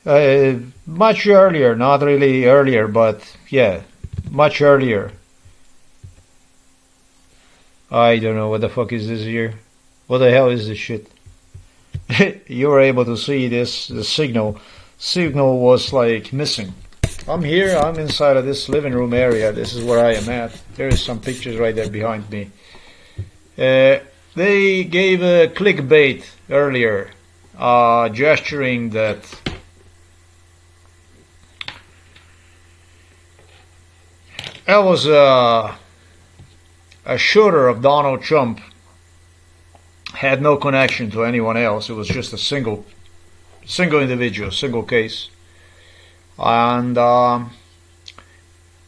Much earlier, not really earlier, but yeah, much earlier. I don't know what the fuck is this here. What the hell is this shit? You were able to see this, the signal. Signal was like missing. I'm here, I'm inside of this living room area. This is where I am at. There is some pictures right there behind me. They gave a clickbait earlier, gesturing that that was a shooter of Donald Trump, had no connection to anyone else. It was just a single individual, single case. And that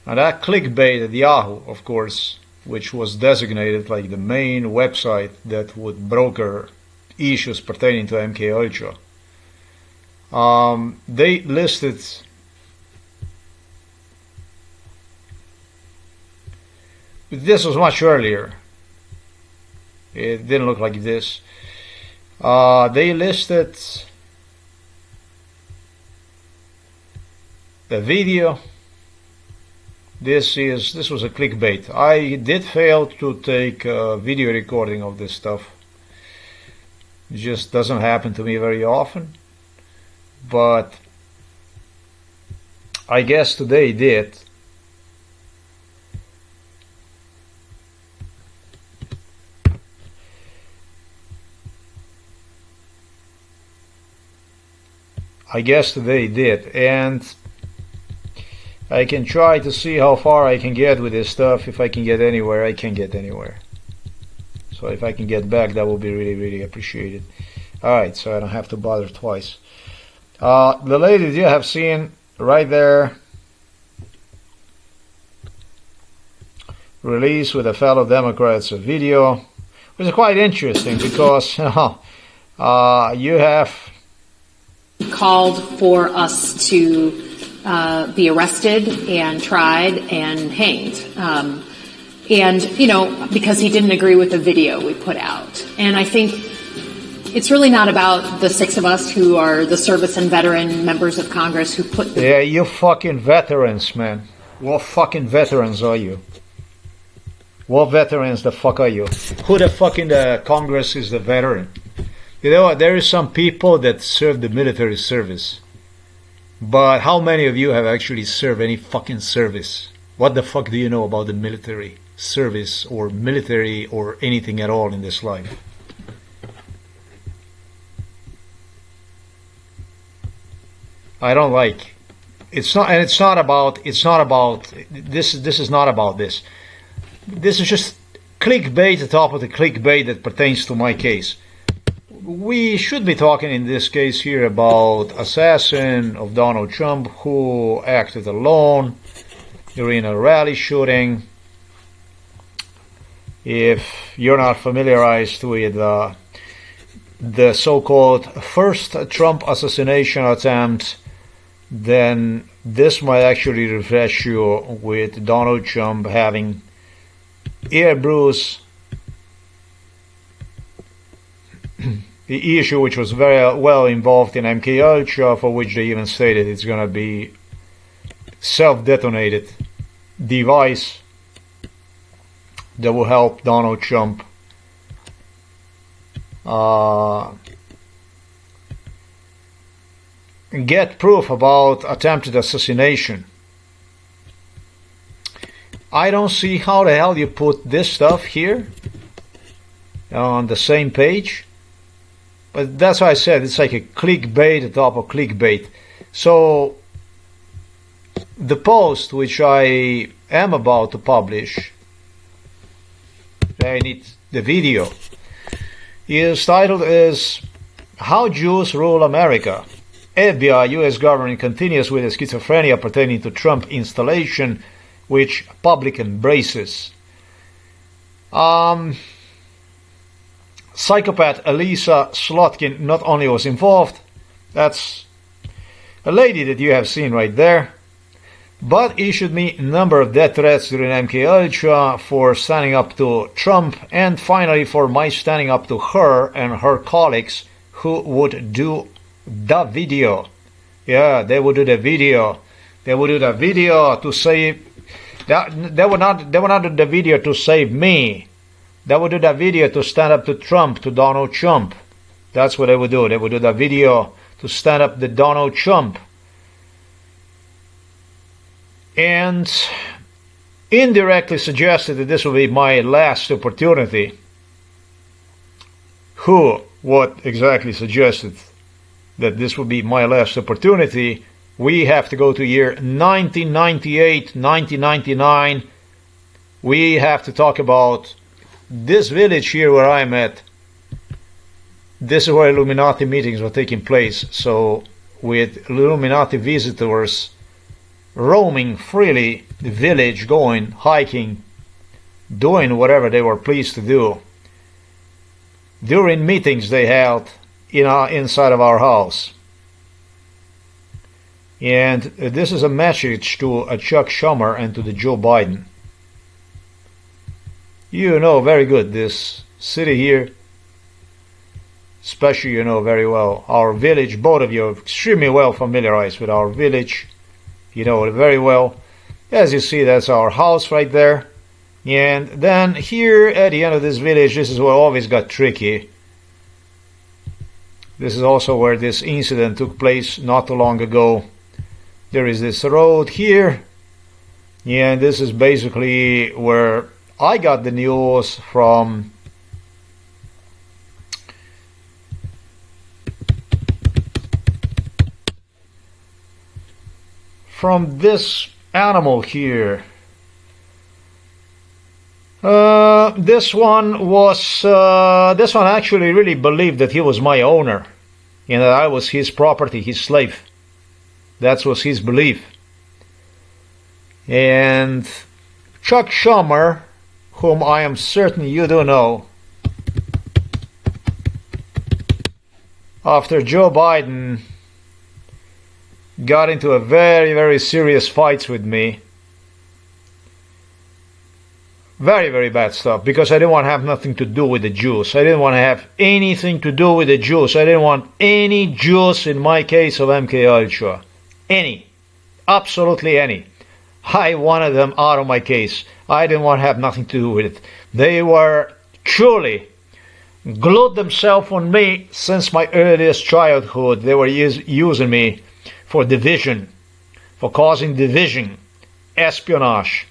clickbait at Yahoo, of course, which was designated like the main website that would broker issues pertaining to MK Ultra. They listed this was much earlier. It didn't look like this. They listed the video. This was a clickbait. I did fail to take a video recording of this stuff. It just doesn't happen to me very often. But I guess today did. I guess today did, and I can try to see how far I can get with this stuff. If I can get anywhere, I can get anywhere. So if I can get back, that will be really, really appreciated. Alright, so I don't have to bother twice. The lady you have seen right there, released with a fellow Democrats a video, which is quite interesting because you have called for us to be arrested and tried and hanged. And, you know, because he didn't agree with the video we put out. And I think it's really not about the six of us who are the service and veteran members of Congress who put the... Yeah, you fucking veterans, man. What fucking veterans are you? What veterans the fuck are you? Who the fuck in the Congress is the veteran? You know, there is some people that serve the military service. But how many of you have actually served any fucking service? What the fuck do you know about the military service or military or anything at all in this life? I don't like. It's not, and it's not about this is not about this. This is just clickbait on top of the clickbait that pertains to my case. We should be talking in this case here about assassin of Donald Trump who acted alone during a rally shooting. If you're not familiarized with the so-called first Trump assassination attempt, then this might actually refresh you with Donald Trump having ear bruise. The issue which was very well involved in MK Ultra, for which they even stated it's going to be self-detonated device that will help Donald Trump get proof about attempted assassination. I don't see how the hell you put this stuff here on the same page. But that's why I said it's like a clickbait atop of clickbait. So the post which I am about to publish, I need the video, is titled as How Jews Rule America. FBI, US government continues with the schizophrenia pertaining to Trump installation, which public embraces. Psychopath Elisa Slotkin not only was involved, that's a lady that you have seen right there, but issued me a number of death threats during MK Ultra for standing up to Trump, and finally for my standing up to her and her colleagues who would do the video Yeah, they would do the video. They would do the video to save. They would not do the video to save me. They would do the video to stand up to Trump, to Donald Trump. That's what they would do. They would do the video to stand up to Donald Trump. And indirectly suggested that this would be my last opportunity. What exactly suggested that this would be my last opportunity? We have to go to year 1998, 1999. We have to talk about this village here where I'm at. This is where Illuminati meetings were taking place. So with Illuminati visitors roaming freely the village, going, hiking, doing whatever they were pleased to do. During meetings they held inside of our house. And this is a message to Chuck Schumer and to the Joe Biden. You know very good this city here, especially you know very well our village. Both of you are extremely well familiarized with our village. You know it very well. As you see, that's our house right there. And then here at the end of this village, this is where it always got tricky. This is also where this incident took place not too long ago. There is this road here. And this is basically where I got the news from. From this animal here. This one actually really believed that he was my owner and that I was his property, his slave. That was his belief. And Chuck Schumer, whom I am certain you do know, after Joe Biden got into a very, very serious fights with me. Very, very bad stuff, because I didn't want to have nothing to do with the Jews. I didn't want to have anything to do with the Jews. I didn't want any Jews in my case of MK Ultra. Any. Absolutely any. I wanted them out of my case. I didn't want to have nothing to do with it. They were truly glued themselves on me since my earliest childhood. They were using me for division, for causing division, espionage,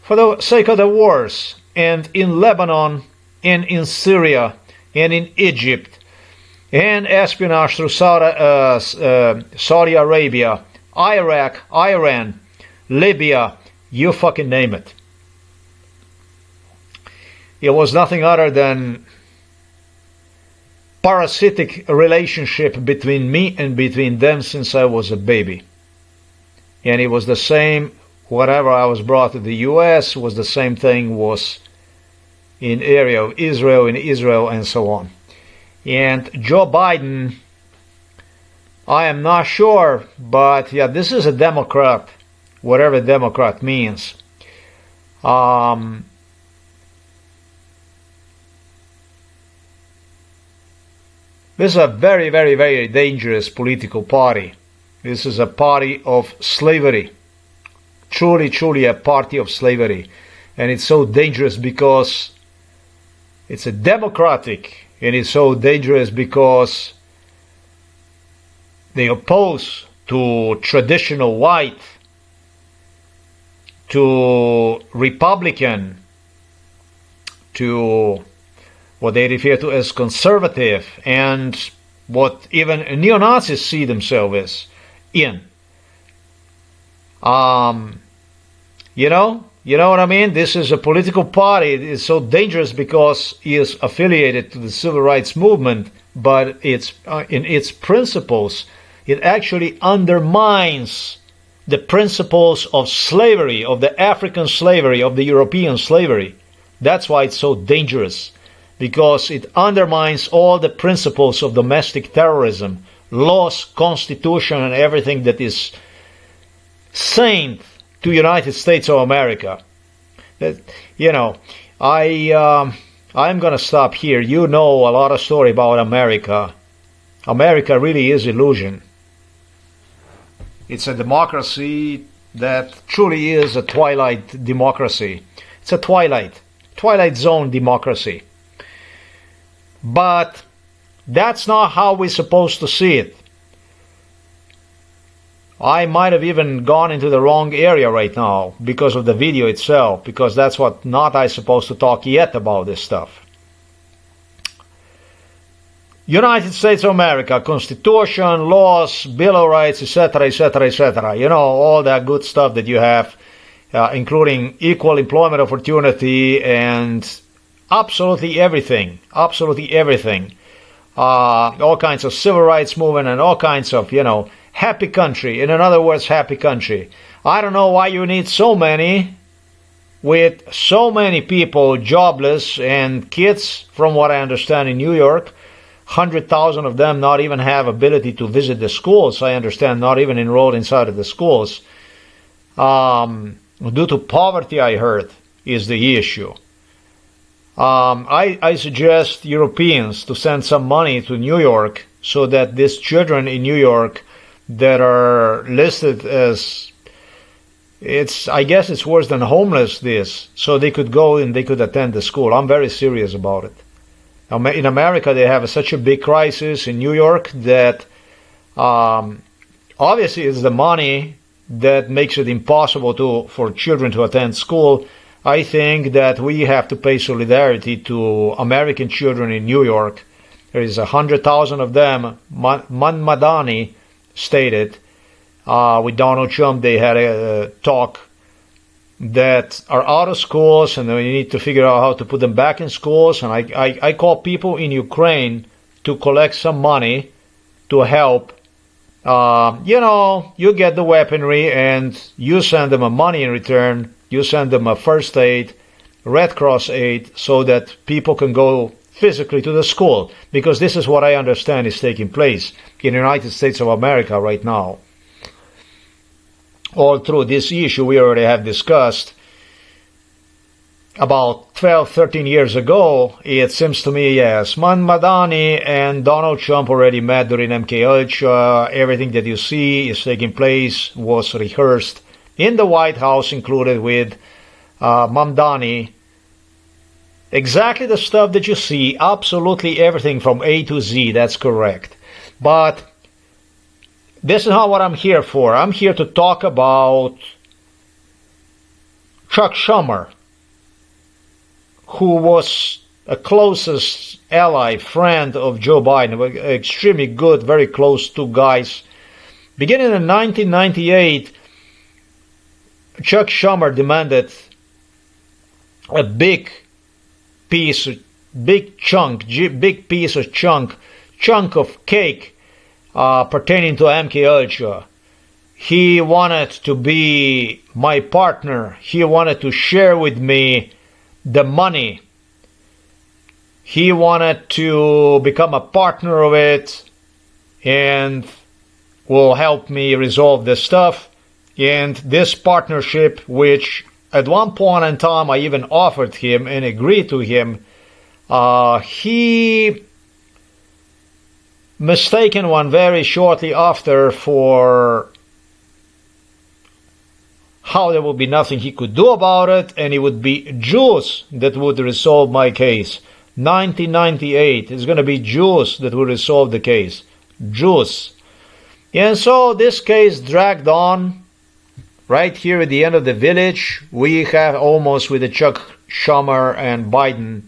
for the sake of the wars, and in Lebanon, and in Syria, and in Egypt, and espionage through Saudi Arabia, Iraq, Iran, Libya, you fucking name it. It was nothing other than parasitic relationship between me and between them since I was a baby. And it was the same, whatever I was brought to the US was the same thing was in area of Israel, in Israel, and so on. And Joe Biden, I am not sure, but yeah, this is a Democrat, whatever Democrat means. This is a very, very, very dangerous political party. This is a party of slavery. Truly, truly a party of slavery. And it's so dangerous because it's a democratic, and it's so dangerous because they oppose to traditional white, to Republican, to what they refer to as conservative, and what even neo-Nazis see themselves as in. You know what I mean? This is a political party. It is so dangerous because it is affiliated to the civil rights movement, but it's in its principles, it actually undermines the principles of slavery, of the African slavery, of the European slavery. That's why it's so dangerous, because it undermines all the principles of domestic terrorism, laws, constitution, and everything that is sane to United States of America. You know, I'm going to stop here. You know a lot of story about America. America really is illusion. It's a democracy that truly is a twilight democracy. It's a twilight zone democracy. But that's not how we're supposed to see it. I might have even gone into the wrong area right now because of the video itself, because that's what not I supposed to talk yet about this stuff. United States of America, Constitution, laws, Bill of Rights, etc., etc., etc. You know, all that good stuff that you have, including equal employment opportunity and absolutely everything. Absolutely everything. All kinds of civil rights movement and all kinds of, you know, happy country. In other words, happy country. I don't know why you need so many, with so many people jobless and kids, from what I understand, in New York. 100,000 of them not even have ability to visit the schools. I understand, not even enrolled inside of the schools. Due to poverty, I heard, is the issue. I suggest Europeans to send some money to New York so that these children in New York that are listed as, I guess it's worse than homeless, so they could go and they could attend the school. I'm very serious about it. In America, they have such a big crisis in New York that obviously it's the money that makes it impossible for children to attend school. I think that we have to pay solidarity to American children in New York. There is 100,000 of them. Madani stated with Donald Trump, they had a talk that are out of schools, and we need to figure out how to put them back in schools. And I call people in Ukraine to collect some money to help. You know, you get the weaponry and you send them money in return. You send them a first aid, Red Cross aid, so that people can go physically to the school. Because this is what I understand is taking place in the United States of America right now. All through this issue we already have discussed. About 12, 13 years ago, it seems to me, yes, Madani and Donald Trump already met during MK Ultra. Everything that you see is taking place was rehearsed in the White House, included with Mamdani. Exactly the stuff that you see, absolutely everything from A to Z, that's correct. But this is not what I'm here for. I'm here to talk about Chuck Schumer, who was a closest ally, friend of Joe Biden, extremely good, very close to guys. Beginning in 1998, Chuck Schumer demanded a big piece of chunk of cake pertaining to MK Ultra. He wanted to be my partner. He wanted to share with me the money. He wanted to become a partner of it and will help me resolve this stuff. And this partnership, which at one point in time I even offered him and agreed to him, he mistaken one very shortly after for how there would be nothing he could do about it, and it would be Jews that would resolve my case. 1998, it's going to be Jews that will resolve the case. Jews. And so this case dragged on. Right here at the end of the village, we have almost with the Chuck Schumer and Biden.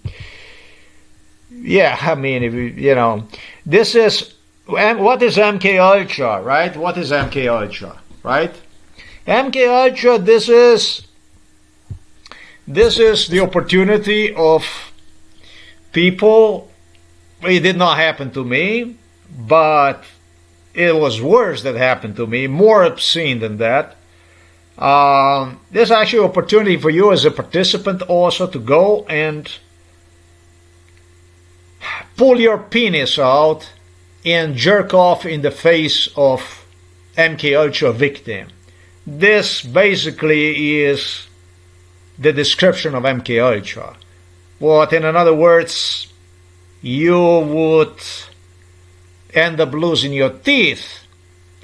Yeah, I mean, you know, this is, what is MK Ultra, right? What is MK Ultra, right? MK Ultra, this is the opportunity of people. It did not happen to me, but it was worse that happened to me, more obscene than that. There's actually an opportunity for you as a participant also to go and pull your penis out and jerk off in the face of MK Ultra victim. This basically is the description of MK Ultra. What, in other words, you would end up losing your teeth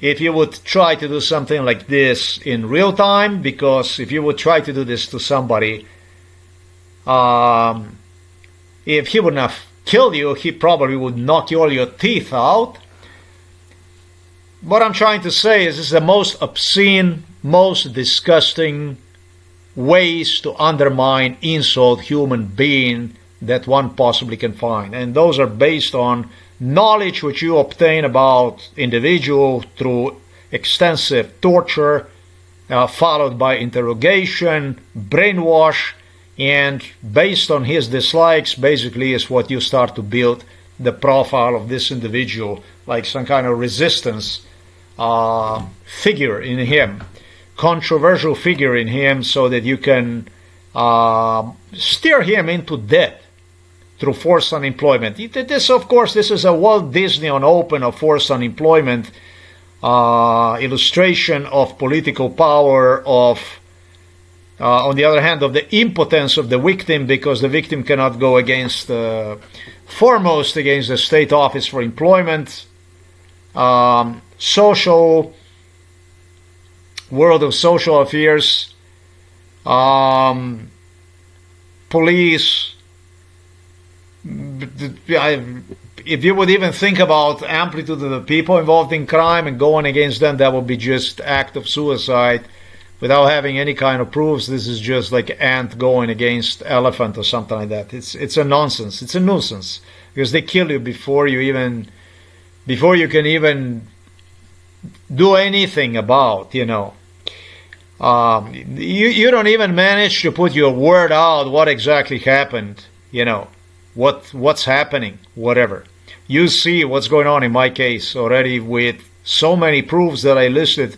if you would try to do something like this in real time, because if you would try to do this to somebody, if he would not kill you, he probably would knock all your teeth out. What I'm trying to say is this is the most obscene, most disgusting ways to undermine, insult human being that one possibly can find. And those are based on knowledge which you obtain about individual through extensive torture, followed by interrogation, brainwash, and based on his dislikes, basically is what you start to build the profile of this individual, like some kind of resistance figure in him, controversial figure in him, so that you can steer him into death through forced unemployment. This, of course, this is a Walt Disney on open of forced unemployment illustration of political power, of on the other hand, of the impotence of the victim, because the victim cannot go against, foremost against the state office for employment, social, world of social affairs, police. If you would even think about amplitude of the people involved in crime and going against them, that would be just act of suicide without having any kind of proofs. This is just like ant going against elephant or something like that. It's a nonsense. It's a nuisance, because they kill you before you can even do anything about, you don't even manage to put your word out what exactly happened, what's happening, whatever. You see what's going on in my case already with so many proofs that I listed.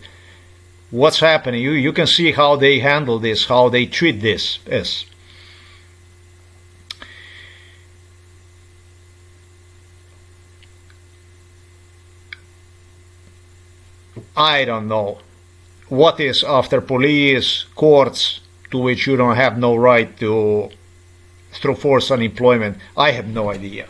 What's happening? You can see how they handle this, how they treat this. Yes. I don't know what is after police, courts, to which you don't have no right to, through forced unemployment. I have no idea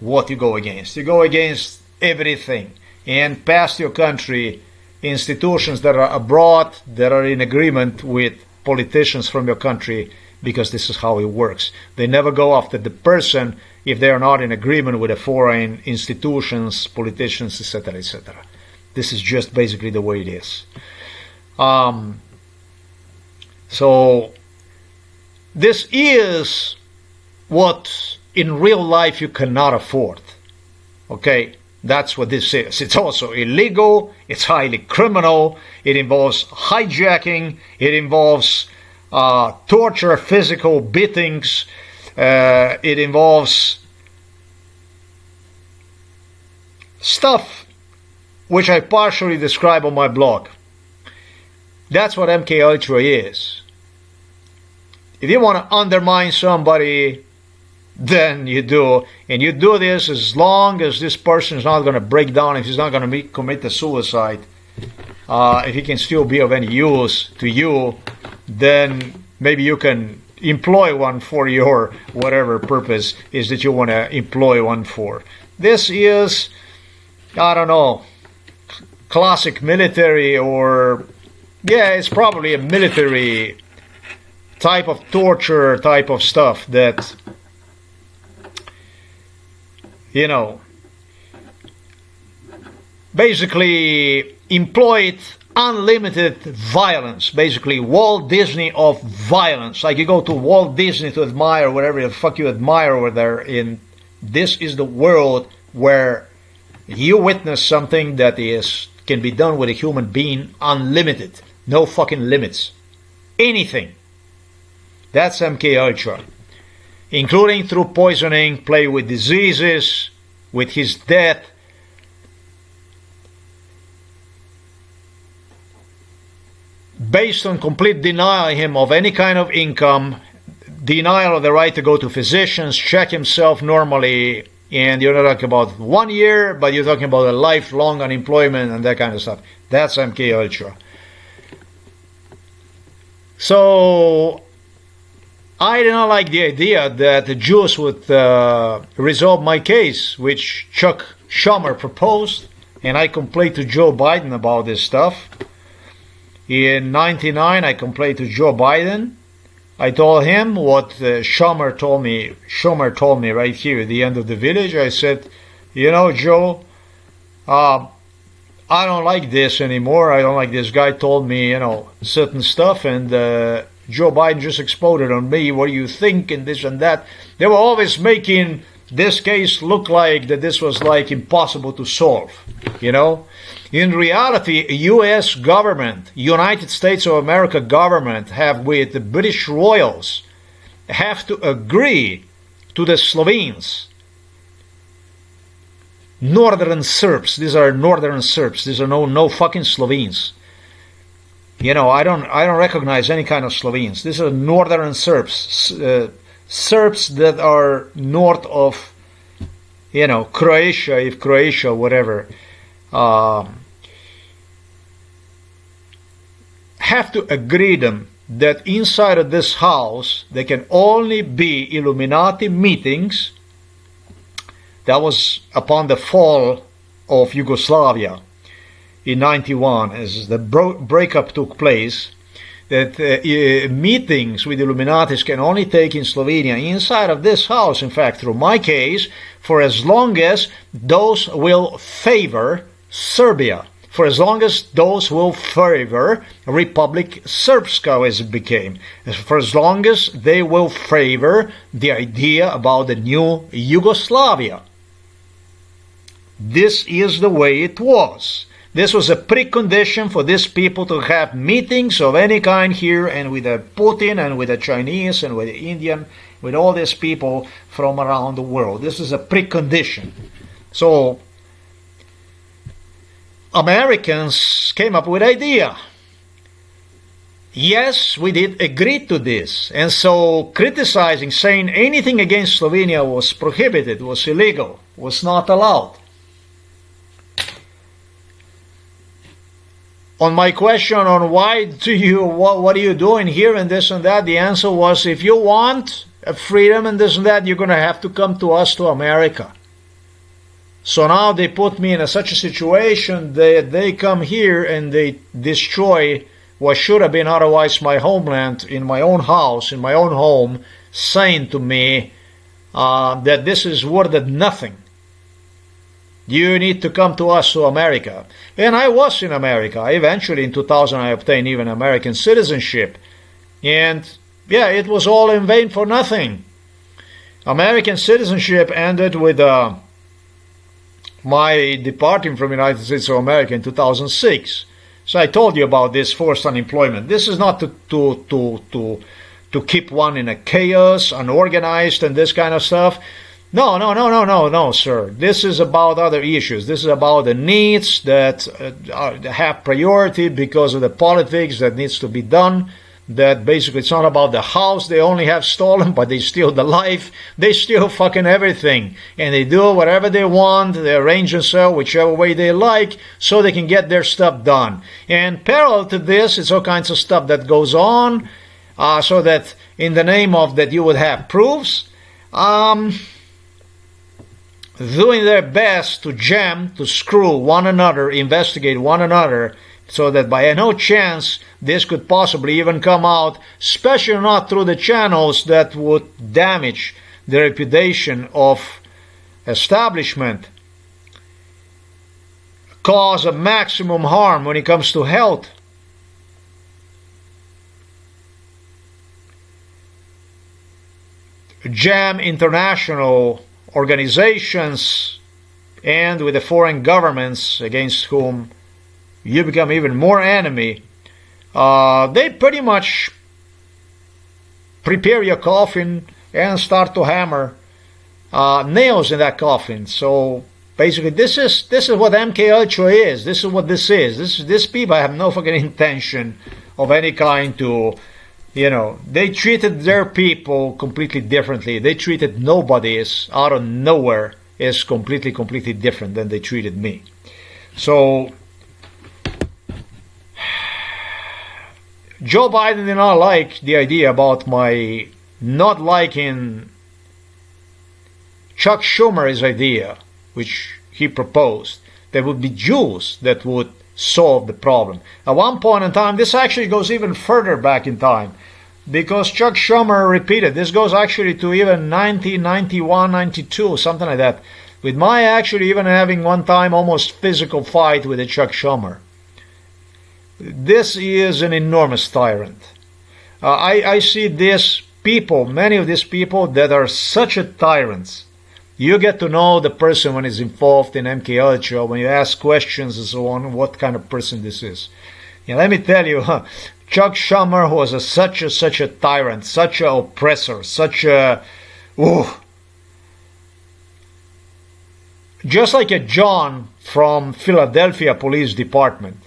what you go against. You go against everything, and past your country, institutions that are abroad that are in agreement with politicians from your country, because this is how it works. They never go after the person if they are not in agreement with the foreign institutions, politicians, etc., etc. This is just basically the way it is. So this is what in real life you cannot afford. Okay? That's what this is. It's also illegal, it's highly criminal, it involves hijacking, it involves torture, physical beatings, it involves stuff which I partially describe on my blog. That's what MK Ultra is. If you want to undermine somebody, then you do, and you do this as long as this person is not going to break down, if he's not going to commit a suicide, if he can still be of any use to you, then maybe you can employ one for your whatever purpose is that you want to employ one for. This is, I don't know, classic military, or yeah, it's probably a military type of torture, type of stuff that, basically employed unlimited violence, basically Walt Disney of violence. Like you go to Walt Disney to admire whatever the fuck you admire over there, and this is the world where you witness something that can be done with a human being unlimited, no fucking limits, anything. That's MK Ultra, including through poisoning, play with diseases, with his death. Based on complete denial of him of any kind of income, denial of the right to go to physicians, check himself normally, and you're not talking about 1 year, but you're talking about a lifelong unemployment and that kind of stuff. That's MK Ultra. So I did not like the idea that the Jews would resolve my case, which Chuck Schumer proposed, and I complained to Joe Biden about this stuff. In '99, I complained to Joe Biden. I told him what Schumer told me. Schumer told me right here at the end of the village. I said, you know, Joe, I don't like this anymore. I don't like this guy told me, certain stuff, and Joe Biden just exploded on me. What do you think, and this and that. They were always making this case look like that this was like impossible to solve, In reality, U.S. government, United States of America government have with the British royals have to agree to the Slovenes. Northern Serbs. These are Northern Serbs. These are no fucking Slovenes. I don't recognize any kind of Slovenes. These are Northern Serbs. Serbs that are north of, Croatia, if Croatia, whatever. Have to agree them that inside of this house there can only be Illuminati meetings. That was upon the fall of Yugoslavia in '91, as the breakup took place, that meetings with Illuminatis can only take in Slovenia inside of this house, in fact, through my case, for as long as those will favor Serbia, for as long as those will favor Republic Srpska, as it became, for as long as they will favor the idea about the new Yugoslavia. This is the way it was. This was a precondition for these people to have meetings of any kind here, and with Putin and with the Chinese and with the Indian, with all these people from around the world. This is a precondition. So Americans came up with an idea. Yes, we did agree to this. And so criticizing, saying anything against Slovenia was prohibited, was illegal, was not allowed. On my question on what are you doing here and this and that, the answer was, if you want freedom and this and that, you're going to have to come to us, to America. So now they put me in such a situation that they come here and they destroy what should have been otherwise my homeland, in my own house, in my own home, saying to me that this is worth nothing. You need to come to us, to America. And I was in America. Eventually, in 2000, I obtained even American citizenship. And yeah, it was all in vain for nothing. American citizenship ended with my departing from the United States of America in 2006. So I told you about this forced unemployment. This is not to keep one in a chaos, unorganized, and this kind of stuff. No, sir. This is about other issues. This is about the needs that have priority because of the politics that needs to be done. That basically it's not about the house they only have stolen, but they steal the life. They steal fucking everything. And they do whatever they want. They arrange themselves whichever way they like so they can get their stuff done. And parallel to this, it's all kinds of stuff that goes on so that in the name of that you would have proofs. Doing their best to jam, to screw one another, investigate one another, so that by no chance this could possibly even come out, especially not through the channels that would damage the reputation of establishment, cause a maximum harm when it comes to health. Jam international organizations and with the foreign governments against whom you become even more enemy. They pretty much prepare your coffin and start to hammer nails in that coffin. So basically this is what MK Ultra is. This is what this is. This people have no fucking intention of any kind to, they treated their people completely differently. They treated nobody as out of nowhere as completely different than they treated me. So Joe Biden did not like the idea about my not liking Chuck Schumer's idea, which he proposed, There would be Jews that would solve the problem. At one point in time, this actually goes even further back in time, because Chuck Schumer repeated, this goes actually to even 1991, 92, something like that, with my actually even having one time almost physical fight with a Chuck Schumer. This is an enormous tyrant. I see these people, many of these people that are such a tyrants. You get to know the person when he's involved in MK Ultra, when you ask questions and so on, what kind of person this is. And let me tell you, Chuck Schumer was such a tyrant, such an oppressor, such a... Just like a John from Philadelphia Police Department,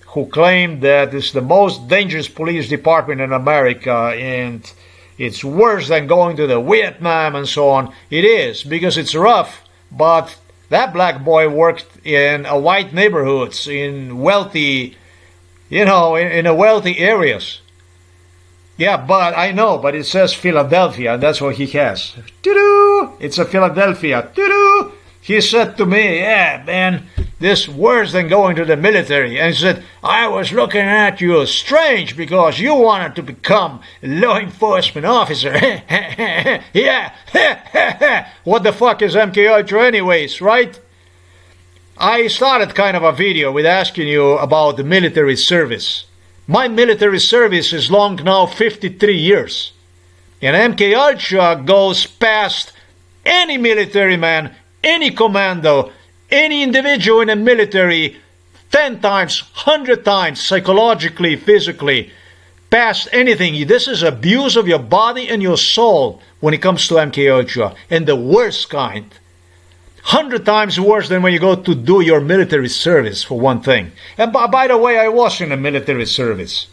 who claimed that it's the most dangerous police department in America and it's worse than going to the Vietnam and so on. It is, because it's rough, but that black boy worked in a white neighborhoods, in wealthy, in a wealthy areas. Yeah, but I know, but it says Philadelphia, and that's what he has. Doo-doo! It's a Philadelphia. Doo-doo! He said to me, yeah, man, this worse than going to the military. And he said, I was looking at you strange because you wanted to become a law enforcement officer. Yeah. What the fuck is MK Ultra anyways, right? I started kind of a video with asking you about the military service. My military service is long now 53 years. And MK Ultra goes past any military man, any commando, any individual in the military, 10 times, 100 times, psychologically, physically, past anything. This is abuse of your body and your soul when it comes to MK Ultra, and the worst kind. 100 times worse than when you go to do your military service, for one thing. And by the way, I was in the military service.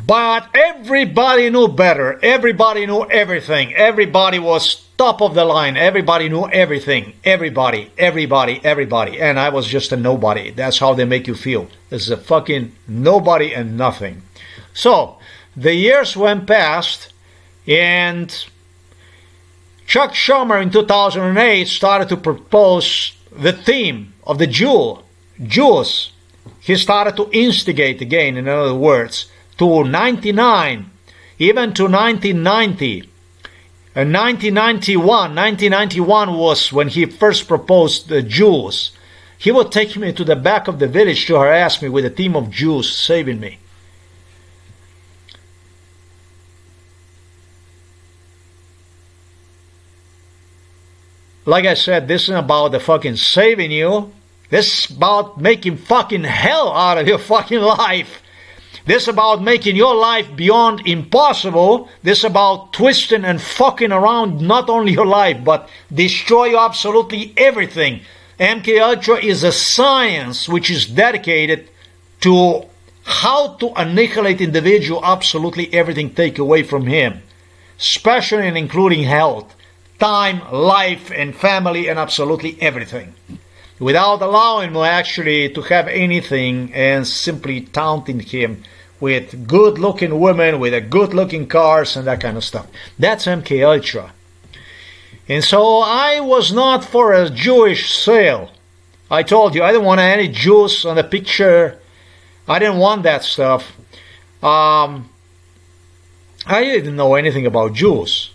But everybody knew better. Everybody knew everything. Everybody was top of the line. Everybody knew everything. Everybody. And I was just a nobody. That's how they make you feel. This is a fucking nobody and nothing. So, the years went past, and Chuck Schumer in 2008 started to propose the theme of the Jews. He started to instigate again, in other words, to 99, even to 1990. And 1991 was when he first proposed the Jews. He would take me to the back of the village to harass me with a team of Jews saving me. Like I said, this isn't about the fucking saving you. This is about making fucking hell out of your fucking life. This is about making your life beyond impossible. This is about twisting and fucking around not only your life, but destroy absolutely everything. MK Ultra is a science which is dedicated to how to annihilate individual, absolutely everything take away from him, especially and including health, time, life, and family, and absolutely everything, without allowing him actually to have anything and simply taunting him with good-looking women, with a good-looking cars and that kind of stuff. That's MK Ultra. And so I was not for a Jewish sale. I told you, I didn't want any Jews on the picture. I didn't want that stuff. I didn't know anything about Jews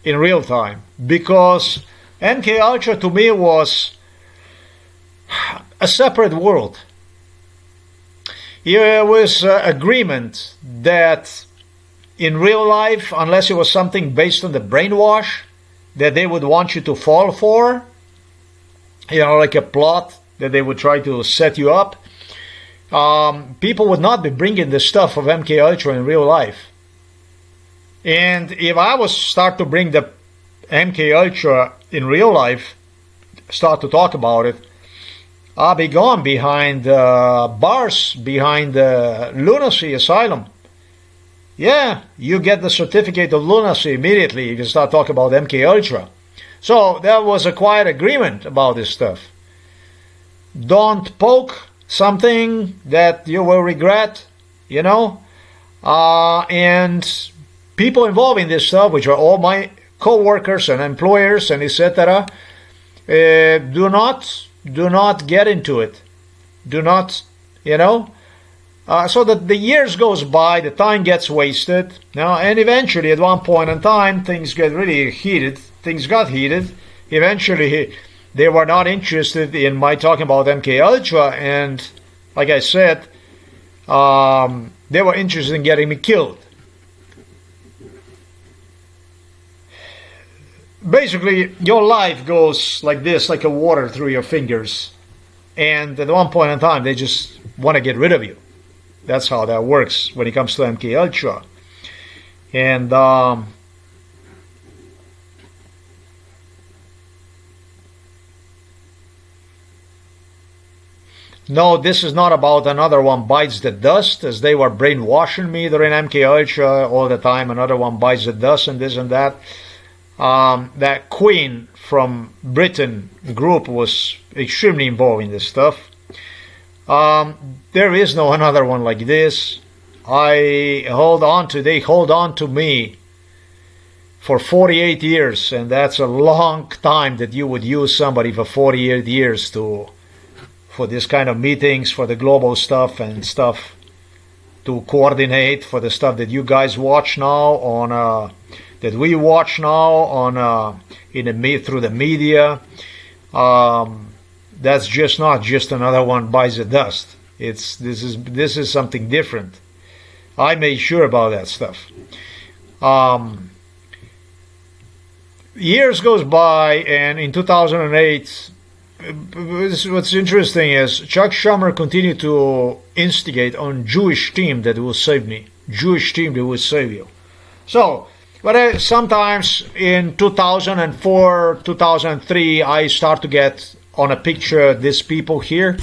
in real time, because MK Ultra to me was a separate world. There was agreement that in real life, unless it was something based on the brainwash that they would want you to fall for, like a plot that they would try to set you up, people would not be bringing the stuff of MK Ultra in real life. And if I was start to bring the MK Ultra in real life, start to talk about it, I'll be gone behind bars, behind the lunacy asylum. Yeah, you get the certificate of lunacy immediately if you start talking about MK Ultra. So there was a quiet agreement about this stuff. Don't poke something that you will regret, and people involved in this stuff, which are all my co-workers and employers and etc. Do not get into it. Do not, so that the years goes by, the time gets wasted. And eventually, at one point in time, things get really heated. Things got heated. Eventually, they were not interested in my talking about MK Ultra, and like I said, they were interested in getting me killed. Basically, your life goes like this, like a water through your fingers. And at one point in time, they just want to get rid of you. That's how that works when it comes to MK Ultra. And no, this is not about another one bites the dust, as they were brainwashing me during MK Ultra all the time. Another one bites the dust and this and that. That Queen from Britain group was extremely involved in this stuff. There is no another one like this. They hold on to me for 48 years, and that's a long time that you would use somebody for 48 years for this kind of meetings, for the global stuff and stuff, to coordinate for the stuff that you guys watch now on that we watch now on through the media. That's just not just another one bites the dust. This is something different. I made sure about that stuff. Years goes by, and in 2008, what's interesting is Chuck Schumer continued to instigate on Jewish team that will save me. Jewish team that will save you. So, but sometimes in 2004, 2003, I start to get on a picture these people here.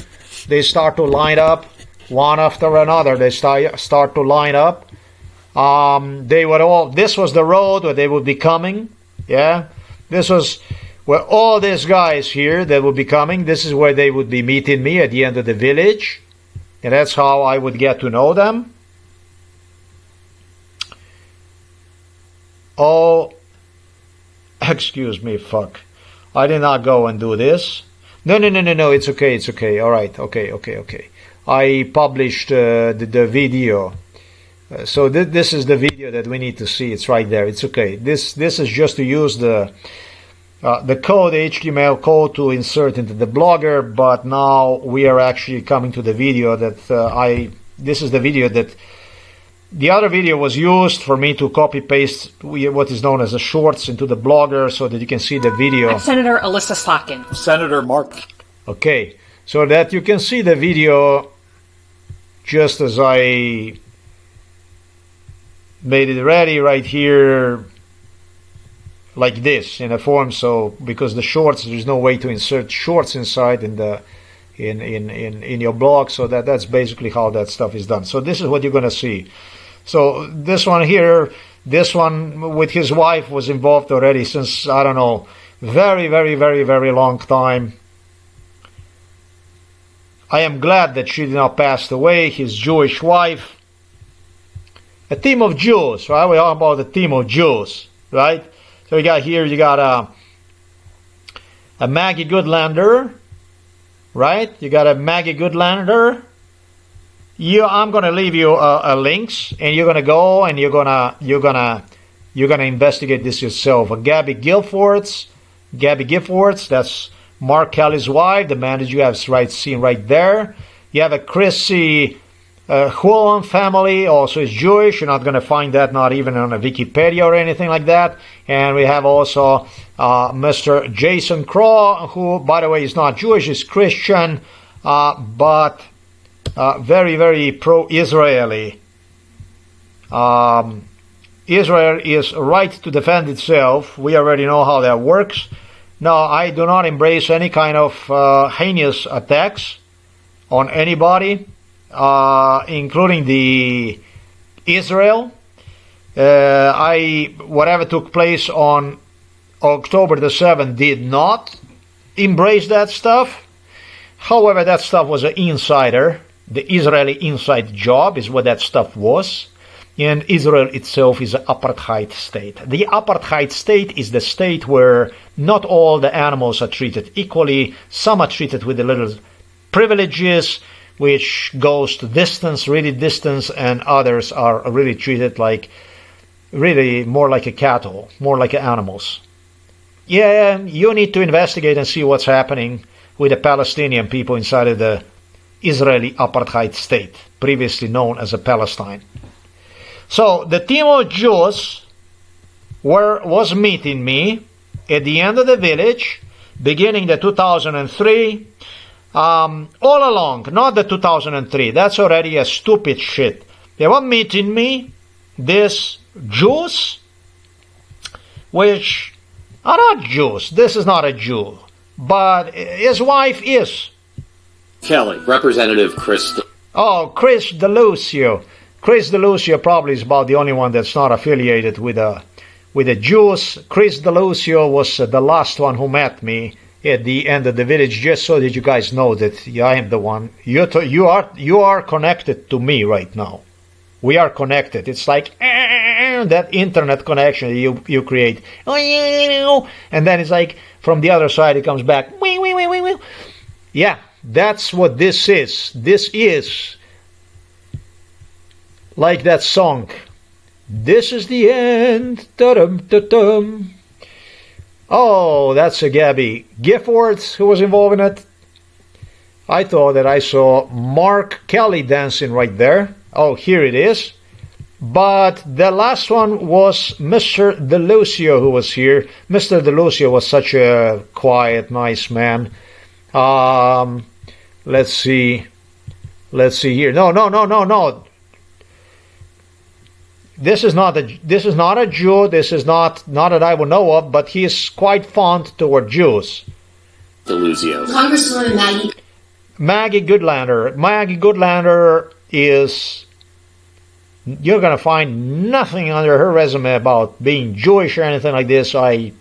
They start to line up one after another. They start to line up. They were all. This was the road where they would be coming. Yeah, this was where all these guys here that would be coming. This is where they would be meeting me at the end of the village, and that's how I would get to know them. Oh, excuse me, fuck. I did not go and do this. No, it's okay. All right, okay. I published the video. So this is the video that we need to see. It's right there. It's okay. This is just to use the code, the HTML code, to insert into the blogger, but now we are actually coming to the video that this is the video that the other video was used for me to copy paste what is known as the shorts into the blogger so that you can see the video. I'm Senator Alyssa Slotkin. Senator Mark. Okay, so that you can see the video just as I made it ready right here, like this in a form. So because the shorts, there's no way to insert shorts inside in the in your blog, so that's basically how that stuff is done. So this is what you're gonna see. So this one here, this one with his wife was involved already since, I don't know, very long time. I am glad that she did not pass away, his Jewish wife. A team of Jews, right? We're talking about a team of Jews, right? So you got a Maggie Goodlander, right? You got a Maggie Goodlander. I'm gonna leave you links, and you're gonna go and you're gonna investigate this yourself. Gabby Giffords, that's Mark Kelly's wife, the man that you have seen right there. You have a Chrissy Huon family, also is Jewish. You're not gonna find that, not even on a Wikipedia or anything like that. And we have also Mr. Jason Crow, who, by the way, is not Jewish, is Christian, but very pro-Israeli. Israel is right to defend itself. We already know how that works. No, I do not embrace any kind of heinous attacks on anybody, including the Israel. Whatever took place on October the 7th did not embrace that stuff. However, that stuff was an insider. The Israeli inside job is what that stuff was. and Israel itself is an apartheid state. The apartheid state is the state where not all the animals are treated equally. Some are treated with a little privileges, which goes to distance, really distance, and others are really treated like, really more like a cattle, more like animals. Yeah, you need to investigate and see what's happening with the Palestinian people inside of the Israeli apartheid state, previously known as a Palestine. So the team of Jews was meeting me at the end of the village, beginning the 2003, all along, not the 2003, that's already a stupid shit. They were meeting me, these Jews, which are not Jews. This is not a Jew, but his wife is. Kelly, Representative Chris. Oh, Chris DeLucio. Chris DeLucio probably is about the only one that's not affiliated with the Jews. Chris DeLucio was the last one who met me at the end of the village, just so that you guys know that I am the one. You are connected to me right now. We are connected. It's like that internet connection you create. And then it's like from the other side it comes back. Yeah, that's what this is. This is like that song. This is the end. Da-dum, da-dum. Oh, that's a Gabby Giffords who was involved in it. I thought that I saw Mark Kelly dancing right there. Oh, here it is. But the last one was Mr. DeLucio who was here. Mr. DeLucio was such a quiet, nice man. Let's see. Let's see here. No. This is not a Jew. This is not that I would know of, but he is quite fond toward Jews. DeLucio. Congresswoman Maggie Goodlander. Maggie Goodlander is, you're going to find nothing under her resume about being Jewish or anything like this. I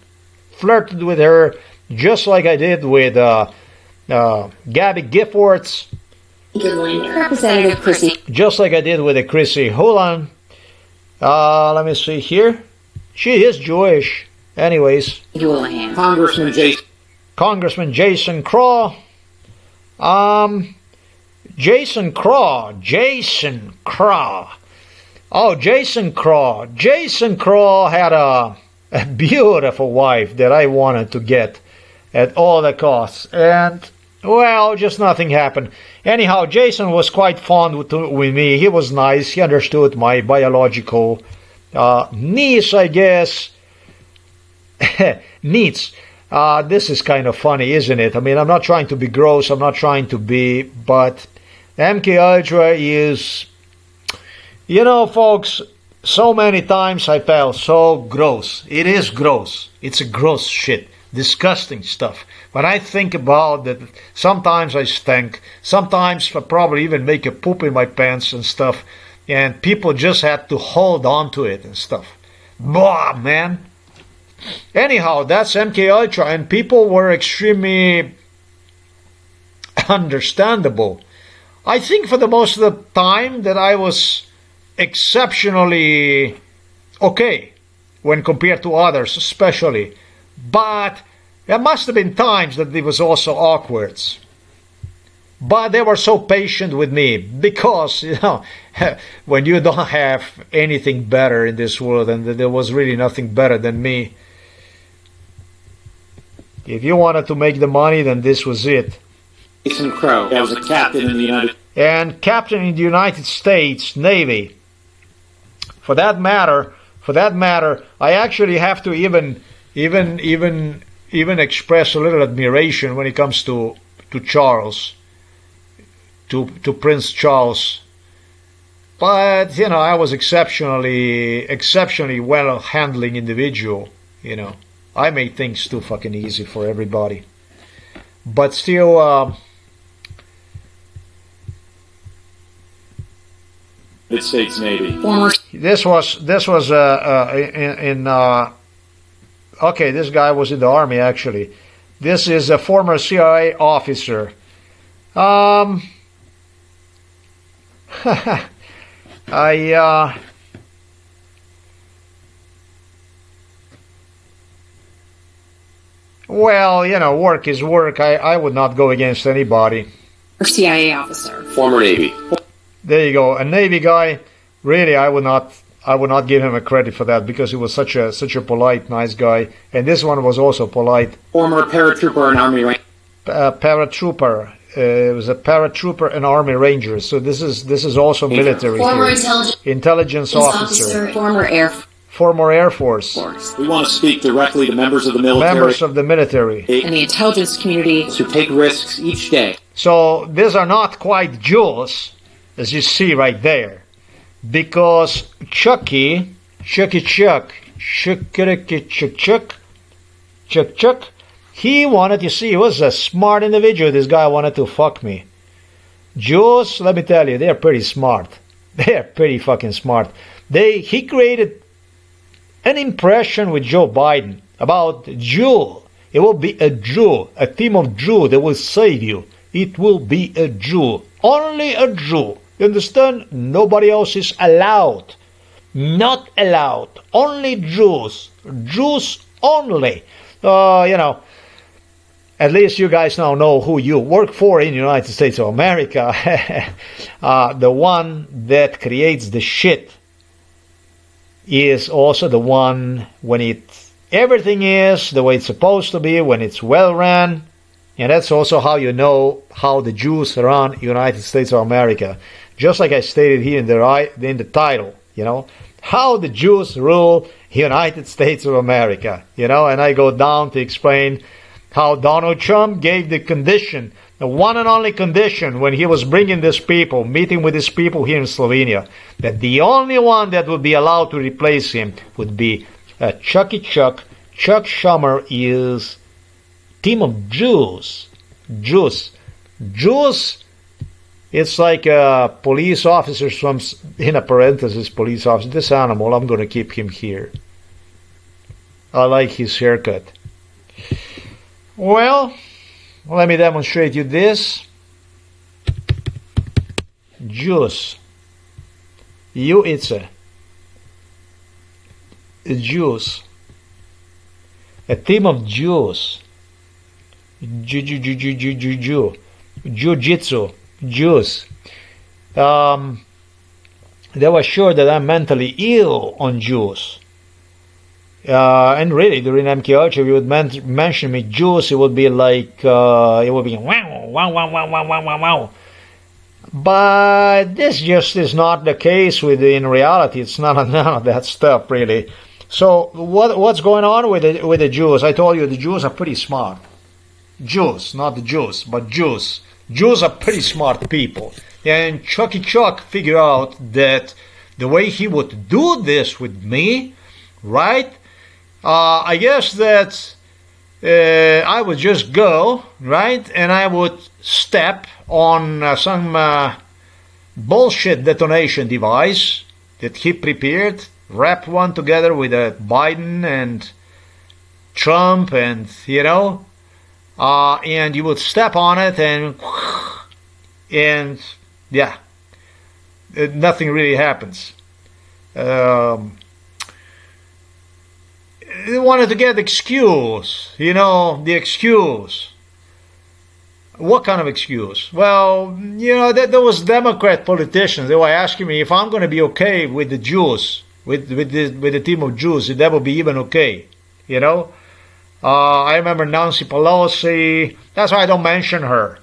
flirted with her just like I did with Gabby Giffords. Representative Chrissy. Just like I did with the Chrissy Hulan. Let me see here. She is Jewish. Anyways. Congressman Jason Crow. Jason Crow. Oh, Jason Crow. Jason Crow had a beautiful wife that I wanted to get at all the costs. And, well, just nothing happened. Anyhow, Jason was quite fond with me. He was nice. He understood my biological needs, I guess. Needs. This is kind of funny, isn't it? I mean, I'm not trying to be gross. I'm not trying to be, but MK Ultra is, you know, folks, so many times I felt so gross. It is gross. It's a gross shit. Disgusting stuff. When I think about that, sometimes I stink. Sometimes I probably even make a poop in my pants and stuff. And people just had to hold on to it and stuff. Blah, man. Anyhow, that's MK Ultra, and people were extremely understandable. I think for the most of the time that I was exceptionally okay when compared to others, especially. But there must have been times that it was also awkward. But they were so patient with me because, you know, when you don't have anything better in this world, and there was really nothing better than me, if you wanted to make the money, then this was it. Jason Crow. I was a captain in the United States. And captain in the United States Navy. For that matter, I actually have to even express a little admiration when it comes to Charles, to Prince Charles. But, you know, I was exceptionally well handling individual, you know. I made things too fucking easy for everybody. But still, United States Navy. This was okay, this guy was in the army actually. This is a former CIA officer. Well, you know, work is work. I would not go against anybody. CIA officer. Former Navy. There you go. A Navy guy, really, I would not give him a credit for that because he was such a polite, nice guy. And this one was also polite. Former paratrooper and Army Ranger. Paratrooper. It was a paratrooper and Army Ranger. So this is also military. Former here. Intelligence officer. Former Air Force. We want to speak directly to members of the military. Members of the military. and the intelligence community. Who take risks each day. So these are not quite Jews, as you see right there. Because Chuck, he wanted, you see, he was a smart individual. This guy wanted to fuck me. Jews, let me tell you, they're pretty smart. They're pretty fucking smart. He created an impression with Joe Biden about Jew. It will be a Jew, a team of Jew that will save you. It will be a Jew. Only a Jew. You understand? Nobody else is allowed. Not allowed. Only Jews. Jews only. You know, at least you guys now know who you work for in the United States of America. The one that creates the shit is also the one when everything is the way it's supposed to be, when it's well ran. And that's also how you know how the Jews run the United States of America. Just like I stated here in the title, you know, how the Jews rule the United States of America, you know, and I go down to explain how Donald Trump gave the condition, the one and only condition when he was bringing these people, meeting with these people here in Slovenia, that the only one that would be allowed to replace him would be Chucky Chuck. Chuck Schumer is team of Jews. Jews. It's like police officers from, in a parenthesis, police officer. This animal, I'm going to keep him here. I like his haircut. Well, let me demonstrate you this. Jews. It's a Jews. A team of Jews. Jiu-jitsu. Jews. They were sure that I'm mentally ill on Jews. And really, during MKUltra, if you would mention me Jews, it would be like, it would be wow, wow, wow, wow, wow, wow, wow, wow. But this just is not the case in reality. It's none of that stuff, really. So what's going on with the Jews? I told you the Jews are pretty smart. Jews, not the Jews, but Jews. Jews are pretty smart people. And Chucky Chuck figured out that the way he would do this with me, right? I guess that I would just go, right? And I would step on some bullshit detonation device that he prepared, wrap one together with Biden and Trump and, you know, and you would step on it and yeah, nothing really happens. They wanted to get excuse, you know, the excuse. What kind of excuse? Well, you know, there was Democrat politicians. They were asking me if I'm going to be okay with the Jews, with the team of Jews, if that would be even okay, you know. I remember Nancy Pelosi. That's why I don't mention her.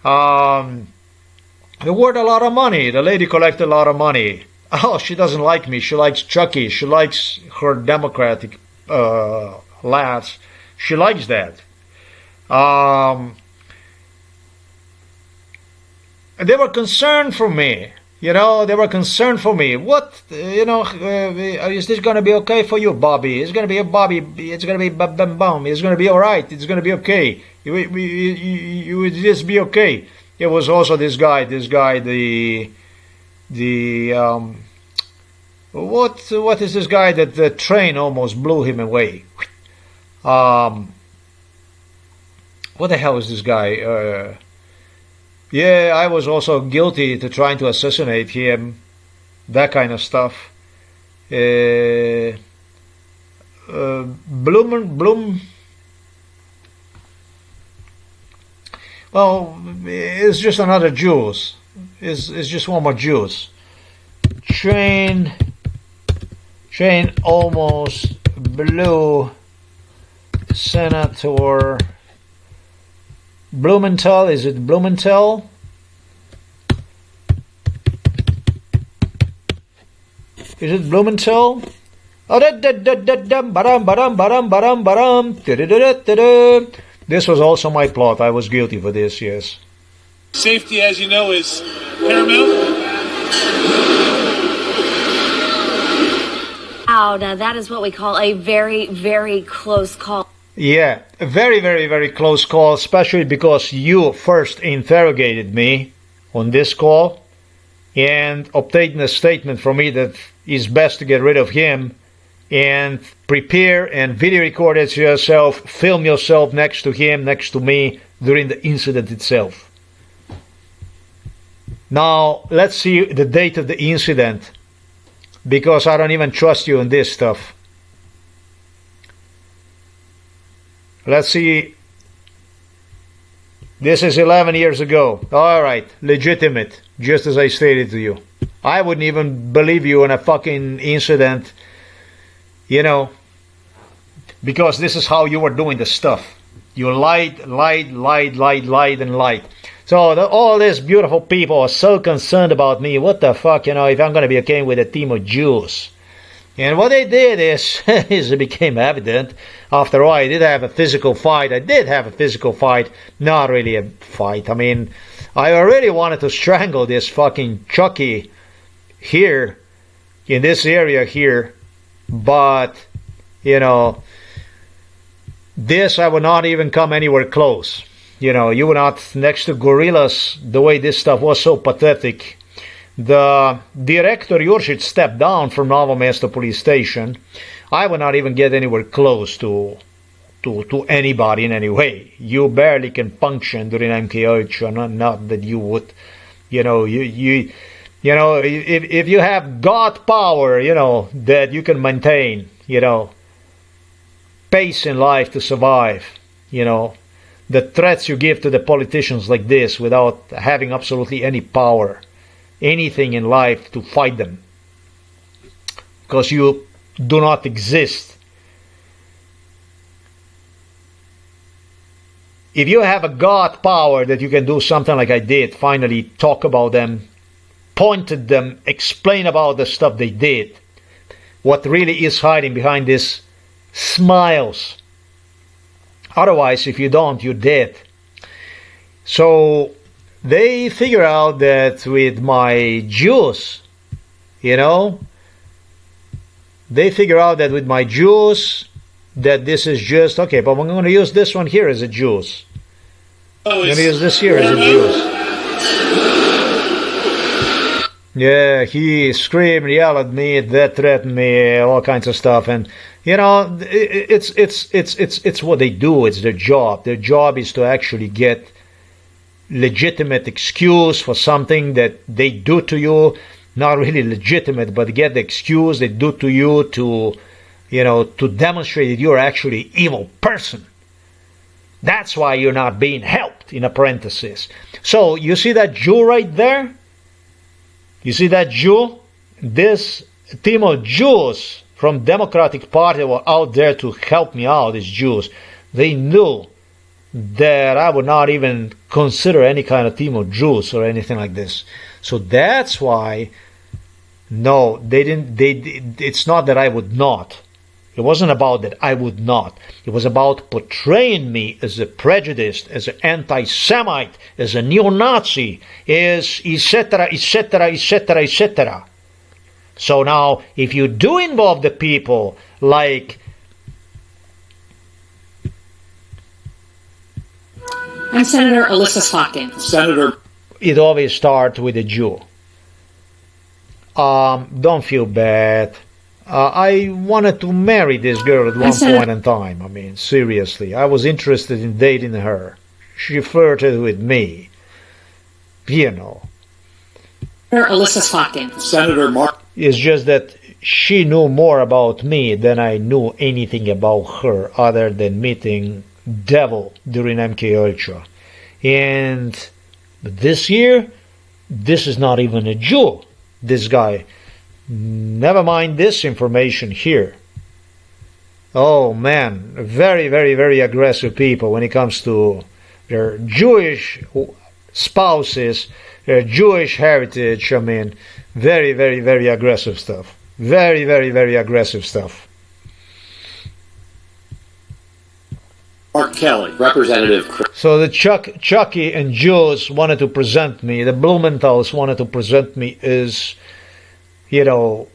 They worth a lot of money. The lady collected a lot of money. Oh, she doesn't like me. She likes Chucky. She likes her Democratic lads. She likes that. They were concerned for me. You know, they were concerned for me. What, you know, is this going to be okay for you, Bobby? It's going to be a Bobby. It's going to be bam. It's going to be all right. It's going to be okay. You would just be okay. It was also this guy, the what is this guy that the train almost blew him away? What the hell is this guy? Yeah, I was also guilty to trying to assassinate him, that kind of stuff. Well, it's just another juice. It's just one more juice. Train almost blew Senator Blumenthal. Is it Blumenthal? Is it Blumenthal? Oh, this was also my plot. I was guilty for this, yes. Safety, as you know, is paramount. Wow, now that is what we call a very, very close call. Yeah, a very, very, very close call, especially because you first interrogated me on this call and obtained a statement from me that it's best to get rid of him, and prepare and video record it yourself, film yourself next to him, next to me during the incident itself. Now, let's see the date of the incident, because I don't even trust you on this stuff. Let's see. This is 11 years ago. Alright, legitimate, just as I stated to you. I wouldn't even believe you in a fucking incident, you know, because this is how you were doing the stuff. You lied. So all these beautiful people are so concerned about me. What the fuck, you know, if I'm going to be okay with a team of Jews. And what they did is it became evident. After all, I did have a physical fight. Not really a fight. I mean, I already wanted to strangle this fucking Chucky here, in this area here. But, you know, this I would not even come anywhere close. You know, you were not next to gorillas. The way this stuff was so pathetic. The director Juršić stepped down from Novo Mesto police station. I would not even get anywhere close to anybody in any way. You barely can function during MK Ultra. Not that you would, you know, you know, if you have God power, you know, that you can maintain, you know, pace in life to survive, you know, the threats you give to the politicians like this without having absolutely any power, anything in life to fight them, because you do not exist. If you have a God power that you can do something like I did, finally talk about them, point at them, explain about the stuff they did, what really is hiding behind these smiles. Otherwise, if you don't, you're dead. So they figure out that with my juice, you know, they figure out that with my juice, that this is just, okay, but I'm going to use this one here as a juice. I'm going to use this here as a juice. Yeah, he screamed, yelled at me, that threatened me, all kinds of stuff. And, you know, it's what they do. It's their job. Their job is to actually get legitimate excuse for something that they do to you. Not really legitimate, but get the excuse they do to you to, you know, to demonstrate that you're actually an evil person. That's why you're not being helped, in parentheses. So, you see that Jew right there? You see that Jew? This team of Jews from Democratic Party were out there to help me out, these Jews. They knew that I would not even consider any kind of team of Jews or anything like this. So that's why, no, they didn't. It's not that I would not. It wasn't about that I would not. It was about portraying me as a prejudiced, as an anti-Semite, as a neo-Nazi, as etc., etc., etc., etc. So now, if you do involve the people like... I'm Senator Alyssa Slotkin. Senator. It always starts with a Jew. Don't feel bad. I wanted to marry this girl at one point in time. I mean, seriously. I was interested in dating her. She flirted with me. You know. Alyssa Slotkin. Senator Mark. It's just that she knew more about me than I knew anything about her, other than meeting devil during MK Ultra. And this year, this is not even a Jew, this guy. Never mind this information here. Oh man, very, very, very aggressive people when it comes to their Jewish spouses, their Jewish heritage. I mean, very, very, very aggressive stuff. Very, very, very aggressive stuff. Mark Kelly, Representative Chris. So the Chucky and Jews wanted to present me, the Blumenthal's wanted to present me as, you know,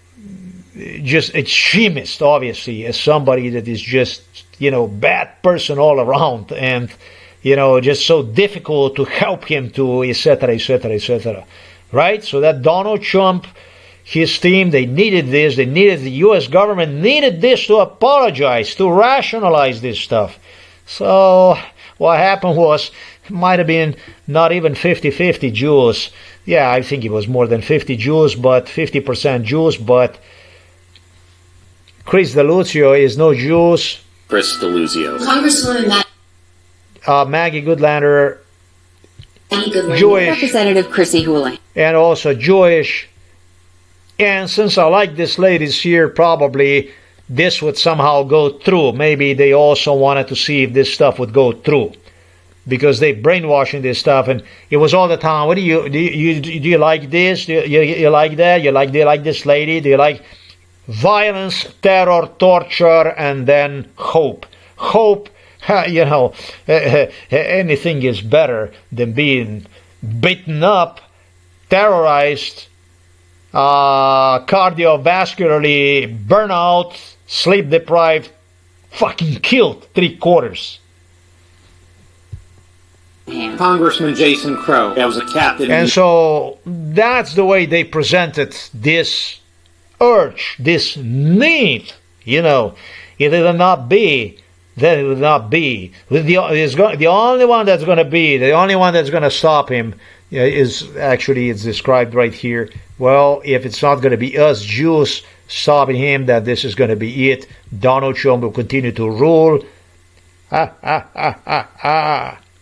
just extremist, obviously, as somebody that is just, you know, bad person all around, and, you know, just so difficult to help him to, etc., etc., etc. Right? So that Donald Trump, his team, they needed this, the U.S. government needed this to apologize, to rationalize this stuff. So what happened was, it might have been not even 50-50 Jews. Yeah, I think it was more than 50 Jews, but 50% Jews, but Chris DeLuzio is no Jews. Chris DeLuzio. Congresswoman Maggie Goodlander, Jewish. Representative Chrissy Hooley. And also Jewish. And since I like this ladies here, probably this would somehow go through. Maybe they also wanted to see if this stuff would go through, because they brainwashing this stuff, and it was all the time. What do you like this? Do you like that? Do you like this lady? Do you like violence, terror, torture, and then hope? Hope, you know, anything is better than being beaten up, terrorized, cardiovascularly burnout, sleep deprived, fucking killed 3/4. Congressman Jason Crow. That was a captain. And so that's the way they presented this urge, this need. You know, if it will not be, then it will not be. The only one that's going to be, the only one that's going to stop him is actually, it's described right here. Well, if it's not going to be us Jews stopping him, that this is going to be it. Donald Trump will continue to rule.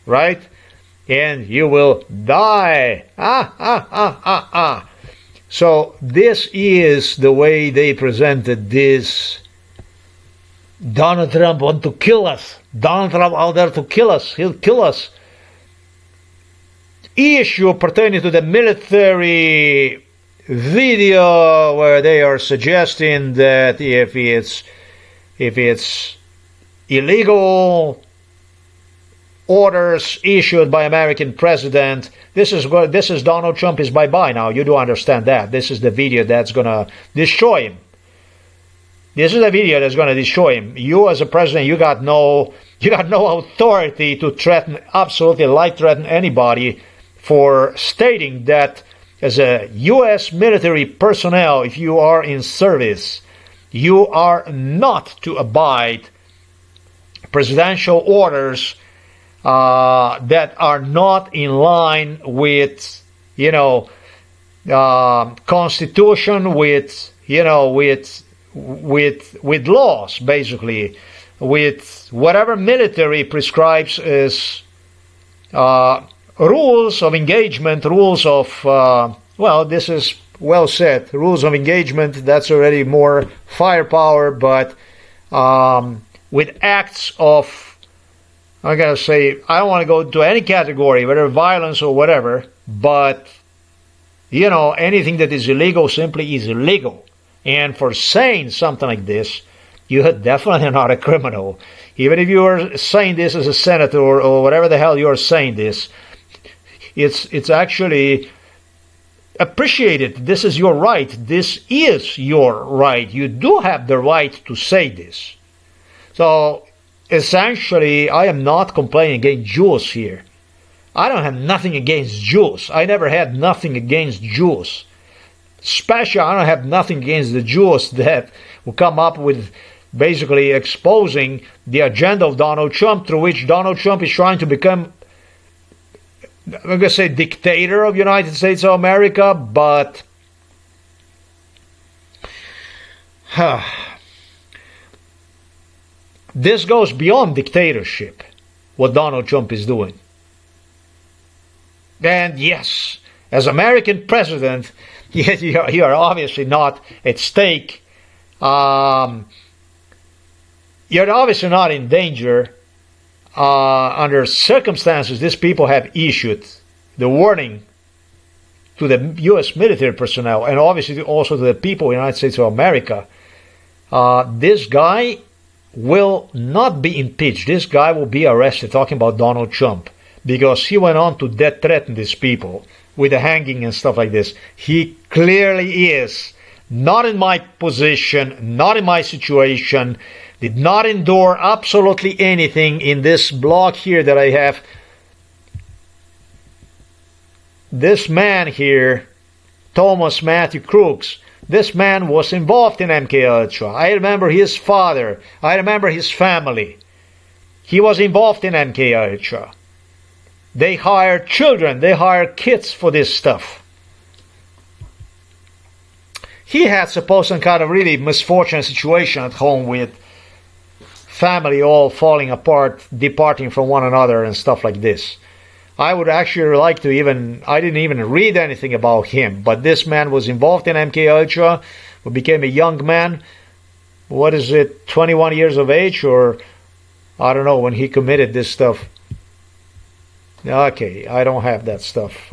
Right? And you will die. So this is the way they presented this. Donald Trump want to kill us. Donald Trump out there to kill us. He'll kill us. Issue pertaining to the military video where they are suggesting that if it's illegal orders issued by American president, this is Donald Trump is bye-bye now. You do understand that. This is the video that's going to destroy him. This is the video that's going to destroy him. You as a president, you got no authority to threaten, absolutely life-threaten anybody for stating that as a U.S. military personnel, if you are in service, you are not to abide presidential orders that are not in line with, you know, Constitution, with, you know, with laws, basically, with whatever military prescribes as rules of engagement, rules of, well, this is well said, rules of engagement, that's already more firepower, but with acts of, I gotta say, I don't want to go into any category, whether violence or whatever, but, you know, anything that is illegal simply is illegal. And for saying something like this, you are definitely not a criminal. Even if you are saying this as a senator or whatever the hell you are saying this, it's actually appreciated. This is your right. This is your right. You do have the right to say this. So, essentially, I am not complaining against Jews here. I don't have nothing against Jews. I never had nothing against Jews. Especially, I don't have nothing against the Jews that will come up with basically exposing the agenda of Donald Trump, through which Donald Trump is trying to become, I'm going to say, dictator of the United States of America, but this goes beyond dictatorship, what Donald Trump is doing. And yes, as American president, you are obviously not at stake. You're obviously not in danger. Under circumstances, these people have issued the warning to the U.S. military personnel, and obviously also to the people in the United States of America. This guy will not be impeached. This guy will be arrested, talking about Donald Trump, because he went on to death threaten these people with the hanging and stuff like this. He clearly is not in my position, not in my situation, did not endure absolutely anything in this blog here that I have. This man here, Thomas Matthew Crooks, this man was involved in MKUltra. I remember his father. I remember his family. He was involved in MKUltra. They hire children. They hire kids for this stuff. He had supposed some kind of really misfortunate situation at home with family all falling apart, departing from one another and stuff like this. I would actually like to I didn't even read anything about him, but this man was involved in MKUltra, who became a young man, 21 years of age, or I don't know, when he committed this stuff. Okay, I don't have that stuff.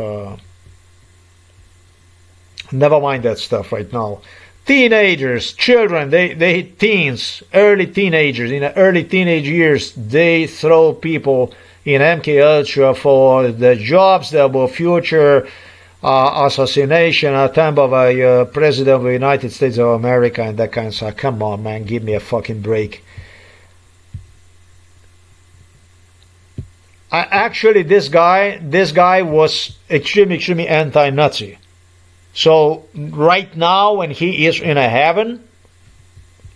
Never mind that stuff right now. Teenagers, children, they teens, early teenagers, in the early teenage years, they throw people in MKUltra for the jobs that will future assassination attempt of a president of the United States of America and that kind of stuff. Come on, man, give me a fucking break. Actually, this guy was extremely anti-Nazi. So right now, when he is in a heaven,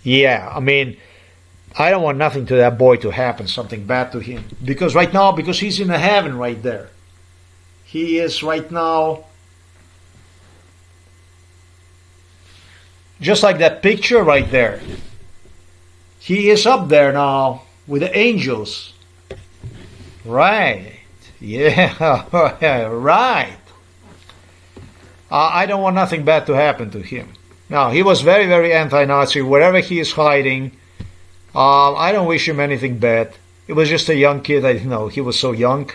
yeah, I mean, I don't want nothing to that boy to happen, something bad to him. Because right now, because he's in a heaven right there. He is right now, just like that picture right there. He is up there now with the angels. Right. Yeah, right. I don't want nothing bad to happen to him. Now, he was very anti-Nazi. Wherever he is hiding, I don't wish him anything bad. He was just a young kid. I know he was so young.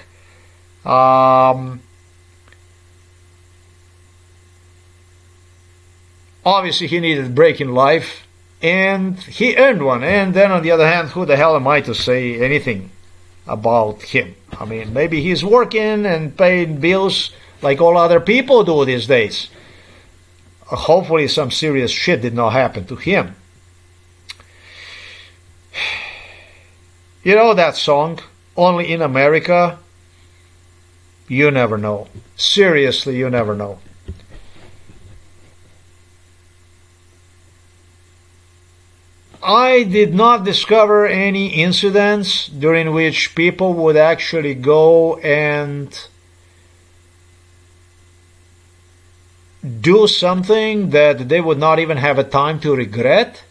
Obviously, he needed a break in life, and he earned one. And then, on the other hand, who the hell am I to say anything about him? I mean, maybe he's working and paying bills like all other people do these days. Hopefully, some serious shit did not happen to him. You know that song, Only in America? You never know. Seriously, you never know. I did not discover any incidents during which people would actually go and do something that they would not even have a time to regret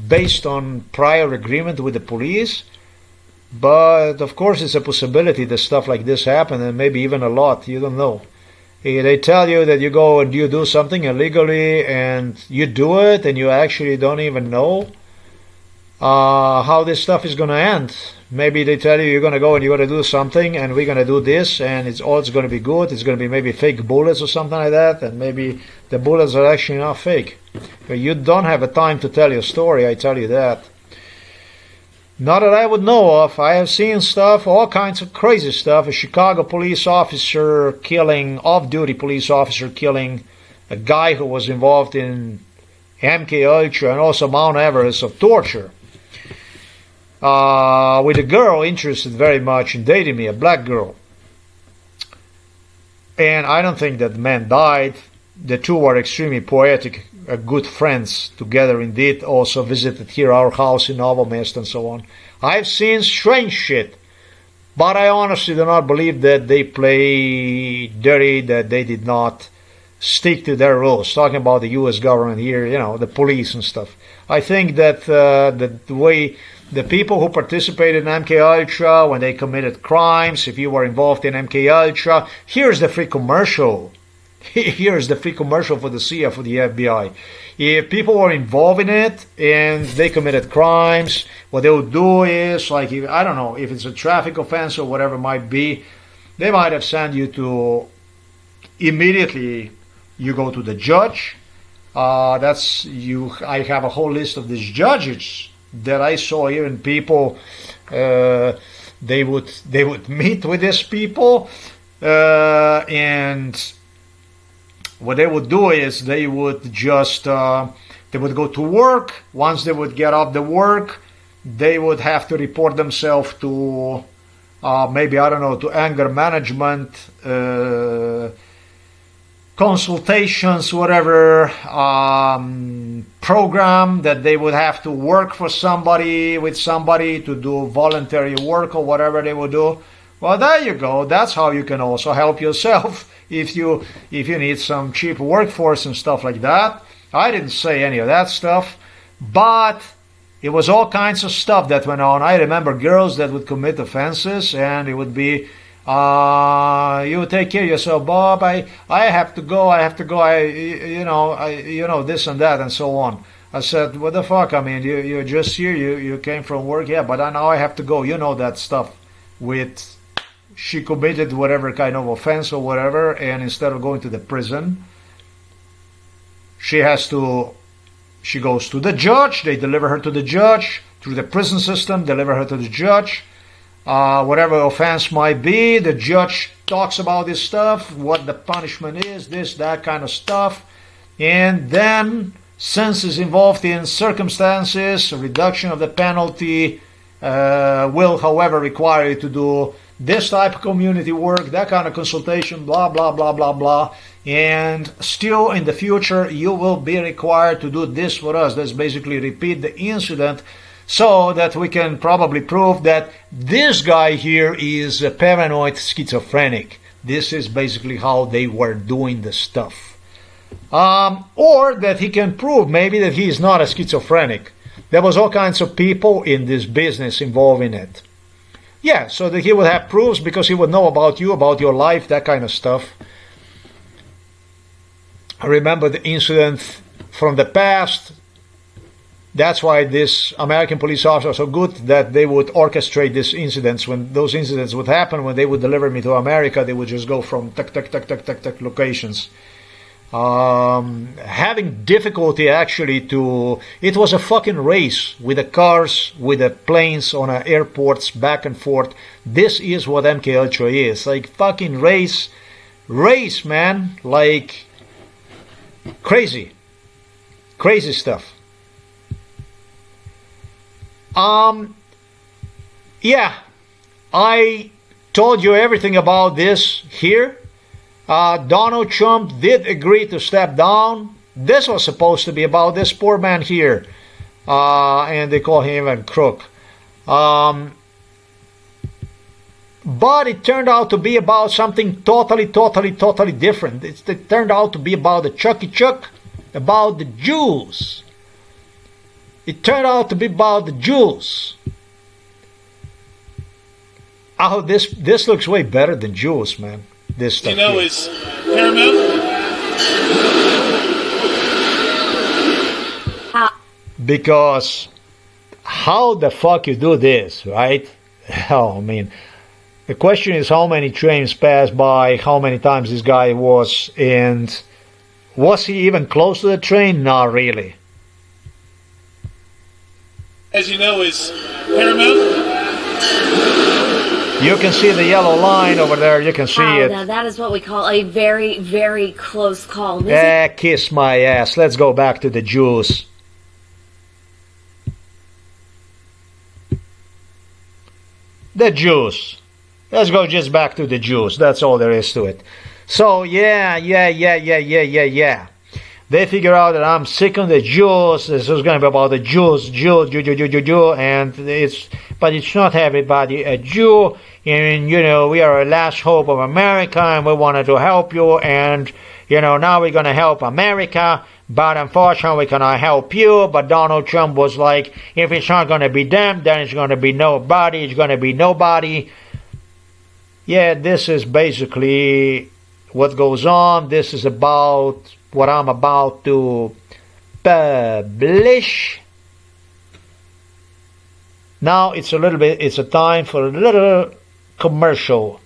based on prior agreement with the police. But of course it's a possibility that stuff like this happen, and maybe even a lot, you don't know. They tell you that you go and you do something illegally and you do it and you actually don't even know how this stuff is going to end. Maybe they tell you you're going to go and you're going to do something and we're going to do this and it's going to be good. It's going to be maybe fake bullets or something like that, and maybe the bullets are actually not fake. But you don't have a time to tell your story, I tell you that. Not that I would know of. I have seen stuff, all kinds of crazy stuff. A Chicago police officer killing, off-duty police officer killing a guy who was involved in MKUltra and also Mount Everest of torture. With a girl interested very much in dating me, a black girl. And I don't think that the man died. The two were extremely poetic, good friends together indeed, also visited here our house in Novomest and so on. I've seen strange shit, but I honestly do not believe that they play dirty, that they did not stick to their rules. Talking about the U.S. government here, you know, the police and stuff. I think that the way the people who participated in MK Ultra when they committed crimes, if you were involved in MK Ultra, here's the free commercial. Here's the free commercial for the CIA, for the FBI. If people were involved in it and they committed crimes, what they would do is, like, I don't know, if it's a traffic offense or whatever it might be, they might have sent you to, immediately you go to the judge. I have a whole list of these judges that I saw. Even people, they would meet with these people, and what they would do is they would just they would go to work. Once they would get off the work, they would have to report themselves to maybe, I don't know, to anger management, consultations, whatever, program that they would have to work for somebody, with somebody, to do voluntary work or whatever they would do. Well, there you go. That's how you can also help yourself if you need some cheap workforce and stuff like that. I didn't say any of that stuff, but it was all kinds of stuff that went on. I remember girls that would commit offenses, and it would be, you take care of yourself, Bob. I have to go. This and that and so on. I said, what the fuck? I mean, you're just here. You came from work, yeah, but now I have to go. You know that stuff with. She committed whatever kind of offense or whatever, and instead of going to the prison, she goes to the judge. They deliver her to the judge through the prison system, deliver her to the judge. Whatever offense might be, the judge talks about this stuff, what the punishment is, this, that kind of stuff. And then, since it's involved in circumstances, a reduction of the penalty will, however, require you to do this type of community work, that kind of consultation, blah, blah, blah, blah, blah. And still in the future, you will be required to do this for us. That's basically repeat the incident so that we can probably prove that this guy here is a paranoid schizophrenic. This is basically how they were doing the stuff. Or that he can prove maybe that he is not a schizophrenic. There was all kinds of people in this business involved in it. Yeah, so that he would have proofs because he would know about you, about your life, that kind of stuff. I remember the incident from the past. That's why this American police officers are so good, that they would orchestrate these incidents. When those incidents would happen, when they would deliver me to America, they would just go from tuck locations. Having difficulty actually it was a fucking race with the cars, with the planes on airports, back and forth. This is what MK Ultra is, like fucking race, man, like crazy stuff. Yeah, I told you everything about this here. Donald Trump did agree to step down. This was supposed to be about this poor man here. And they call him a crook. But it turned out to be about something totally different. It turned out to be about the Chucky Chuck, about the Jews. It turned out to be about the Jews. Oh, this looks way better than Jews, man. This stuff here. Is paramount. Because how the fuck you do this, right? Oh, I mean, the question is how many trains passed by, how many times this guy was, and was he even close to the train? Not really. As you know, is paramount. You can see the yellow line over there. You can see it. Now that is what we call a very, very close call. Kiss my ass. Let's go back to the Jews. The Jews. Let's go just back to the Jews. That's all there is to it. So, yeah. They figure out that I'm sick of the Jews. This is going to be about the Jews, and but it's not everybody a Jew. And we are a last hope of America, and we wanted to help you. And now we're going to help America but unfortunately we cannot help you. But Donald Trump was like, if it's not going to be them, then it's going to be nobody. It's going to be nobody. Yeah, this is basically what goes on. This is about what I'm about to publish. Now it's a time for a little commercial.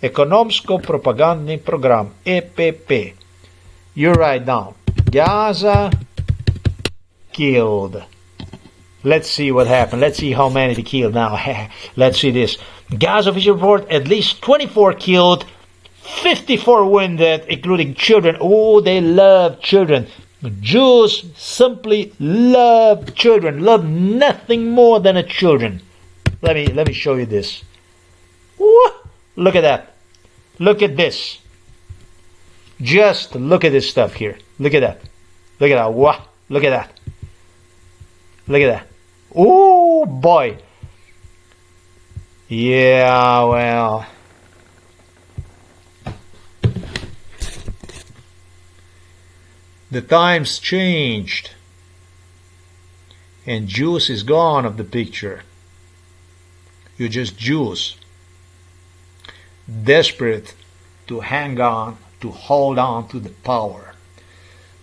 Ekonomsko-propagandni program, EPP. You write down, Gaza killed. Let's see what happened. Let's see how many they killed now. Let's see this. Gaza official report, at least 24 killed, 54 wounded, including children. Oh, they love children. Jews simply love children, love nothing more than a children. Let me show you this. Woo! Look at that. Look at this. Just look at this stuff here. Look at that. Look at that. Wow. Look at that. Look at that. Oh boy. Yeah, well. The times changed. And Jews is gone of the picture. You're just Jews. Desperate to hang on, to hold on to the power.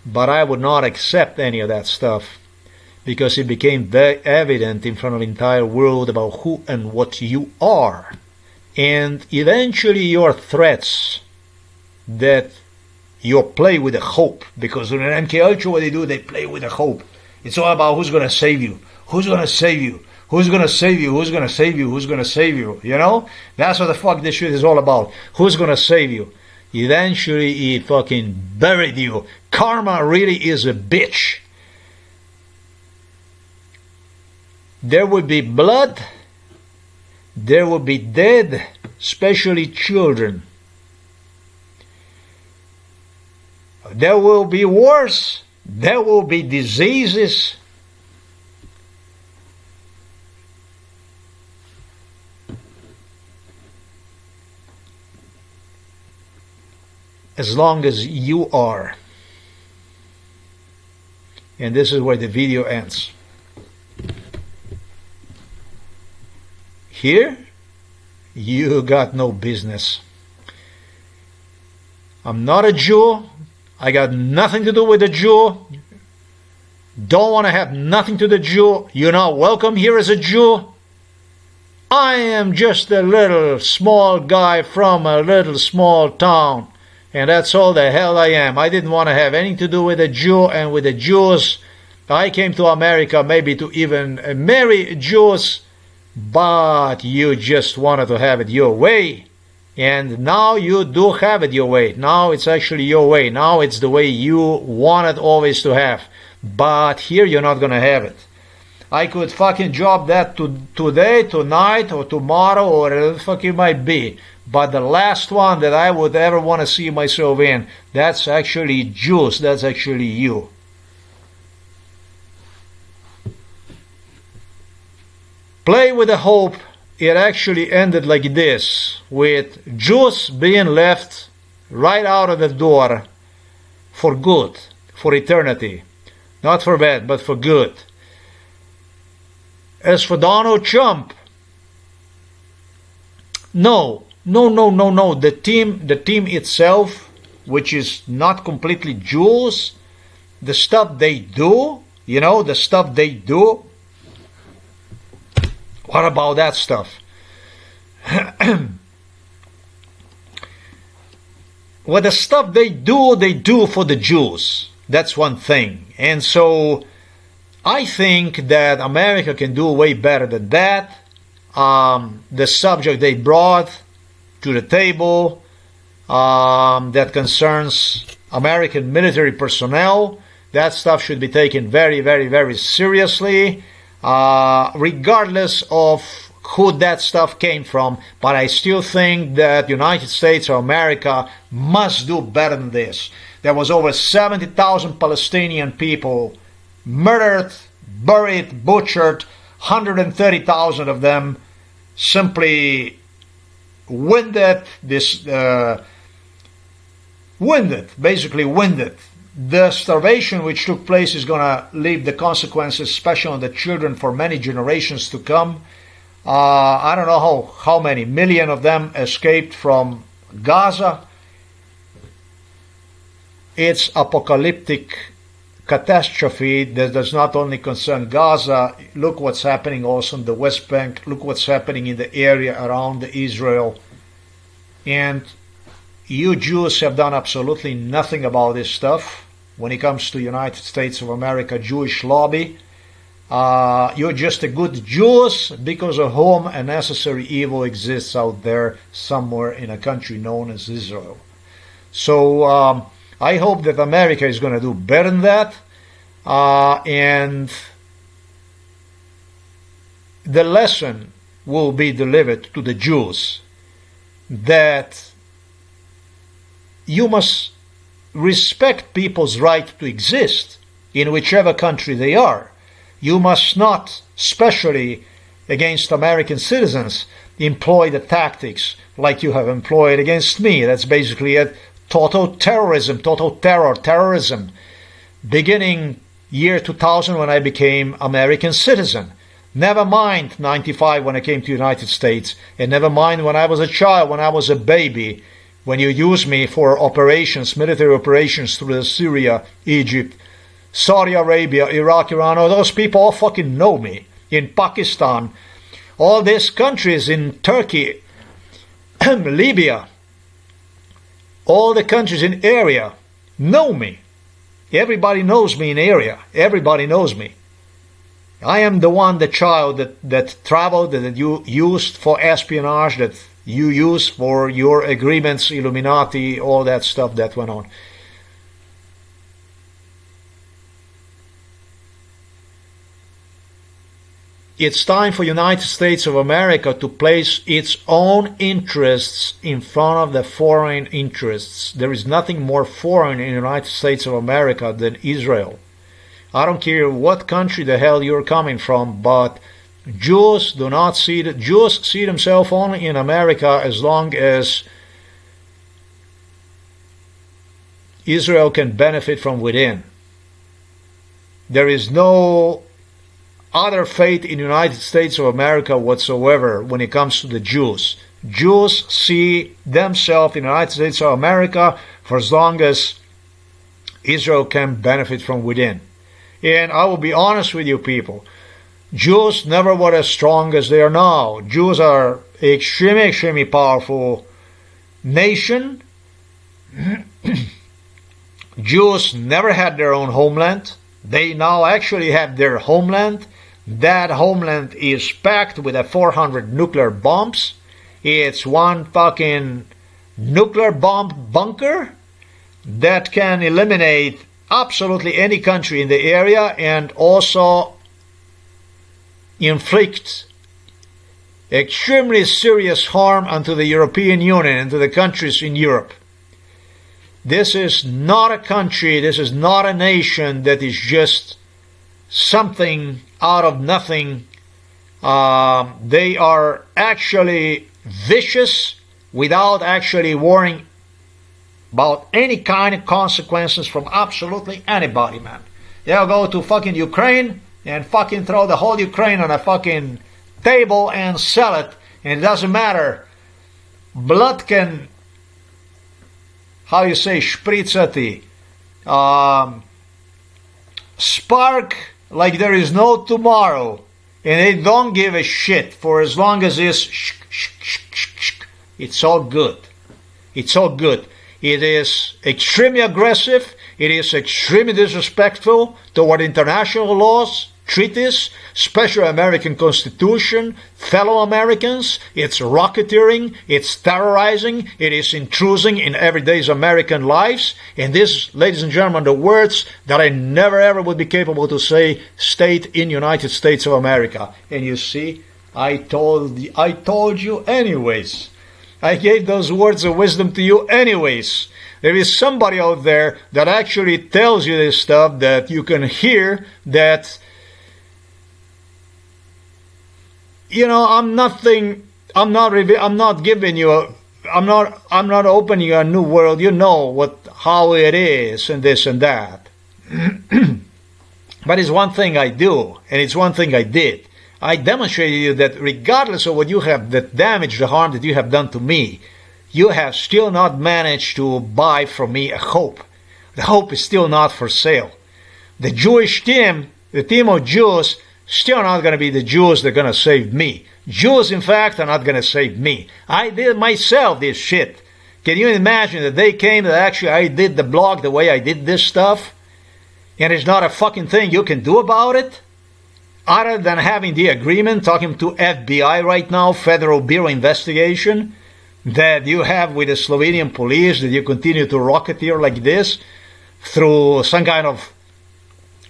But I would not accept any of that stuff, because it became very evident in front of the entire world about who and what you are. And eventually your threats that you play with the hope, because in an MK Ultra what they do, they play with the hope. It's all about who's going to save you, who's going to save you, who's going to save you, who's going to save you, who's going to save you, you know? That's what the fuck this shit is all about. Who's going to save you? Eventually he fucking buried you. Karma really is a bitch. There will be blood, there will be dead, especially children. There will be wars, there will be diseases. As long as you are. And this is where the video ends. Here, you got no business. I'm not a Jew. I got nothing to do with a Jew. Don't want to have nothing to the Jew. You're not welcome here as a Jew. I am just a little small guy from a little small town. And that's all the hell I am. I didn't want to have anything to do with a Jew and with the Jews. I came to America maybe to even marry Jews. But you just wanted to have it your way. And now you do have it your way. Now it's actually your way. Now it's the way you wanted always to have. But here you're not going to have it. I could fucking drop that today, tonight, or tomorrow, or whatever the fuck it might be. But the last one that I would ever want to see myself in, that's actually Jews. That's actually you. Play with the hope. It actually ended like this, with Jews being left right out of the door for good, for eternity. Not for bad, but for good. As for Donald Trump, no. The team itself, which is not completely Jews, the stuff they do, the stuff they do. What about that stuff? Well, the stuff they do for the Jews. That's one thing. And so I think that America can do way better than that. The subject they brought to the table that concerns American military personnel, that stuff should be taken very, very, very seriously, regardless of who that stuff came from. But I still think that United States of America must do better than this. There was over 70,000 Palestinian people murdered, buried, butchered, 130,000 of them simply basically winded. the starvation which took place is going to leave the consequences, especially on the children, for many generations to come. I don't know how many million of them escaped from Gaza. It's apocalyptic catastrophe that does not only concern Gaza. Look what's happening also in the West Bank. Look what's happening in the area around Israel. And you Jews have done absolutely nothing about this stuff. When it comes to United States of America Jewish lobby, you're just a good Jews because of whom a necessary evil exists out there somewhere in a country known as Israel. So I hope that America is going to do better than that, and the lesson will be delivered to the Jews that you must respect people's right to exist in whichever country they are. You must not, especially against American citizens, employ the tactics like you have employed against me. That's basically it. Total terrorism, total terrorism. Beginning year 2000 when I became American citizen. Never mind 95 when I came to the United States. And never mind when I was a child, when I was a baby. When you used me for operations, military operations through Syria, Egypt, Saudi Arabia, Iraq, Iran, all those people all fucking know me. In Pakistan, all these countries, in Turkey, Libya, all the countries in area know me. Everybody knows me in area. Everybody knows me. I am the one, the child that traveled, that you used for espionage, that you use for your agreements, Illuminati, all that stuff that went on. It's time for United States of America to place its own interests in front of the foreign interests. There is nothing more foreign in the United States of America than Israel. I don't care what country the hell you're coming from, but Jews do not see that. Jews see themselves only in America as long as Israel can benefit from within. There is no other fate in the United States of America whatsoever when it comes to the Jews. Jews see themselves in the United States of America for as long as Israel can benefit from within. And I will be honest with you people, Jews never were as strong as they are now. Jews are extremely, extremely powerful nation. Jews never had their own homeland. They now actually have their homeland. That homeland is packed with 400 nuclear bombs. It's one fucking nuclear bomb bunker that can eliminate absolutely any country in the area and also inflict extremely serious harm unto the European Union and to the countries in Europe. This is not a country, this is not a nation that is just something out of nothing. They are actually vicious without actually worrying about any kind of consequences from absolutely anybody, man. They'll go to fucking Ukraine and fucking throw the whole Ukraine on a fucking table and sell it. And it doesn't matter. Blood can, how you say, spritzati, spark like there is no tomorrow. And they don't give a shit for as long as it's all good. It's all good. It is extremely aggressive. It is extremely disrespectful toward international laws, treaties, special American Constitution, fellow Americans. It's racketeering. It's terrorizing. It is intruding in everyday American lives. And this, ladies and gentlemen, the words that I never ever would be capable to say, state in United States of America. And you see, I told you anyways. I gave those words of wisdom to you anyways. There is somebody out there that actually tells you this stuff that you can hear that, you know, I'm not giving you I'm not opening a new world. You know how it is and this and that. But it's one thing I do, and it's one thing I did. I demonstrated to you that regardless of what you have, the damage, the harm that you have done to me, you have still not managed to buy from me a hope. The hope is still not for sale. The Jewish team, the team of Jews, still not going to be the Jews that are going to save me. Jews, in fact, are not going to save me. I did myself this shit. Can you imagine that they came, that actually I did the blog the way I did this stuff? And there's not a fucking thing you can do about it? Other than having the agreement, talking to FBI right now, Federal Bureau Investigation, that you have with the Slovenian police, that you continue to rocketeer like this, through some kind of,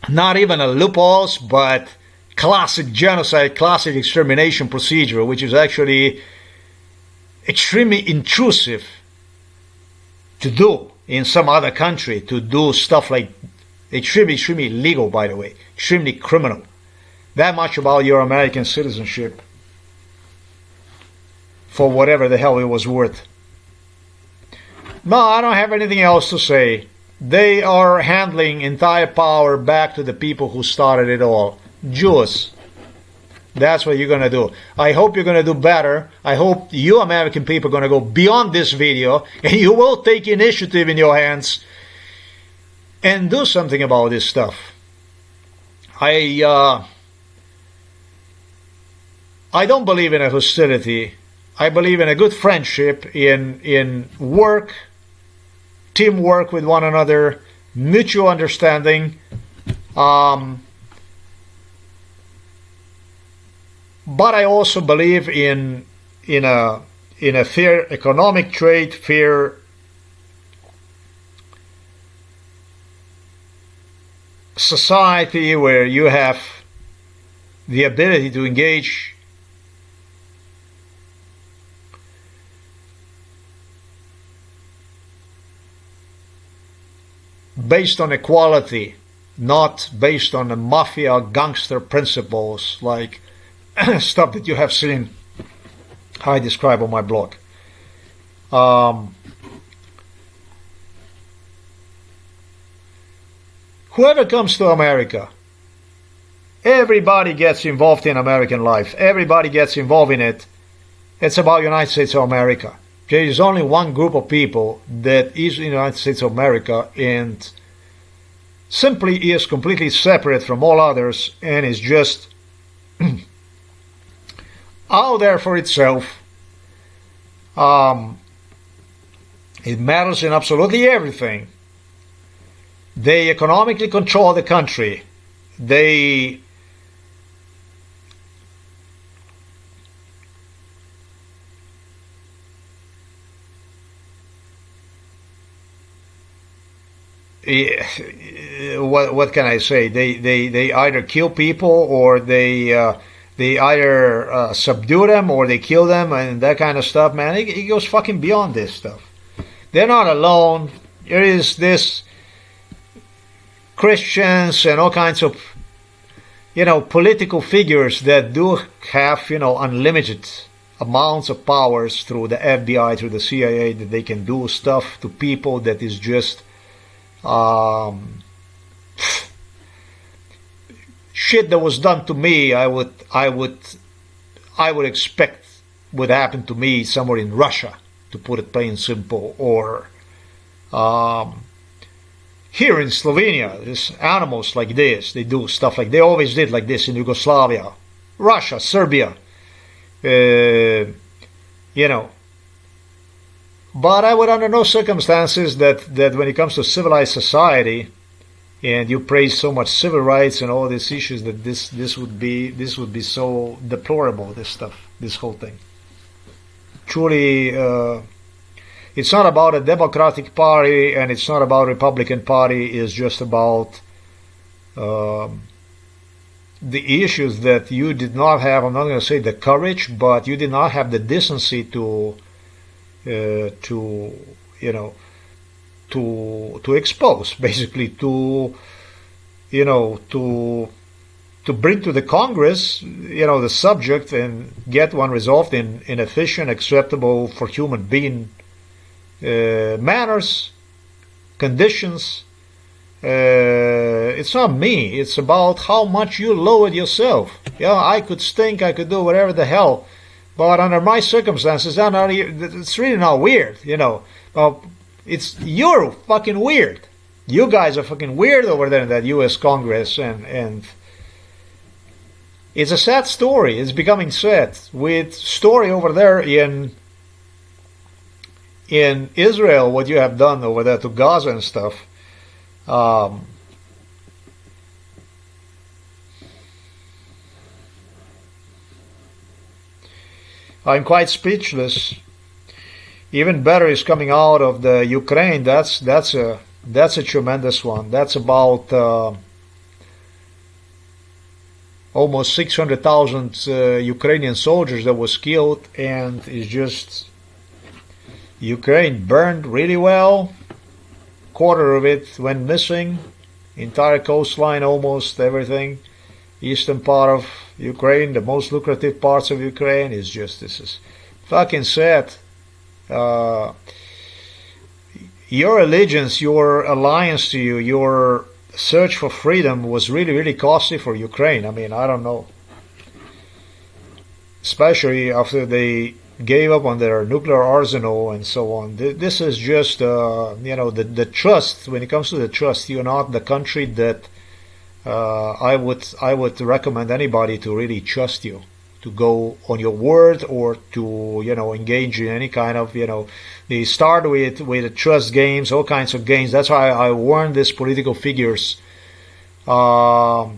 not even a loopholes, but classic genocide, classic extermination procedure, which is actually extremely intrusive to do in some other country, to do stuff like extremely illegal, by the way, extremely criminal. That much about your American citizenship, for whatever the hell it was worth. No, I don't have anything else to say. They are handling entire power back to the people who started it all. Jews. That's what you're going to do. I hope you're going to do better. I hope you American people are going to go beyond this video, and you will take initiative in your hands and do something about this stuff. I don't believe in a hostility. I believe in a good friendship, in work, teamwork with one another, mutual understanding. But I also believe in a fair economic trade, fair society where you have the ability to engage based on equality, not based on the mafia gangster principles like stuff that you have seen I describe on my blog. Whoever comes to America, everybody gets involved in American life. Everybody gets involved in it. It's about United States of America. There is only one group of people that is in the United States of America and simply is completely separate from all others and is just out there for itself. It matters in absolutely everything. They economically control the country. They what can I say? They either kill people or they either subdue them or they kill them and that kind of stuff, man. It goes fucking beyond this stuff. They're not alone. There is this Christians and all kinds of, political figures that do have, unlimited amounts of powers through the FBI, through the CIA, that they can do stuff to people that is just shit that was done to me. I would expect would happen to me somewhere in Russia, to put it plain and simple, or here in Slovenia. There's animals like this. They do stuff like they always did like this in Yugoslavia, Russia, Serbia, But I would under no circumstances that when it comes to civilized society, and you praise so much civil rights and all these issues, that this would be so deplorable, this stuff, this whole thing. Truly, it's not about a Democratic Party and it's not about Republican Party. It's just about the issues that you did not have. I'm not going to say the courage, but you did not have the decency to expose, basically, to to bring to the Congress, the subject and get one resolved in efficient, acceptable for human being manners, conditions. It's not me. It's about how much you lowered yourself. I could stink. I could do whatever the hell. But under my circumstances, it's really not weird, you're fucking weird. You guys are fucking weird over there in that U.S. Congress, and it's a sad story. It's becoming sad. With story over there in Israel, what you have done over there to Gaza and stuff. I'm quite speechless. Even better is coming out of the Ukraine. That's a tremendous one. That's about almost 600,000 Ukrainian soldiers that was killed, and it's just Ukraine burned really well. Quarter of it went missing. Entire coastline, almost everything. Eastern part of Ukraine, the most lucrative parts of Ukraine, this is fucking sad. Your allegiance, your alliance to you, your search for freedom was really, really costly for Ukraine. I mean, I don't know. Especially after they gave up on their nuclear arsenal and so on. This is just, the trust. When it comes to the trust, you're not the country that I would recommend anybody to really trust you, to go on your word, or to engage in any kind of they start with trust games, all kinds of games. That's why I warn these political figures to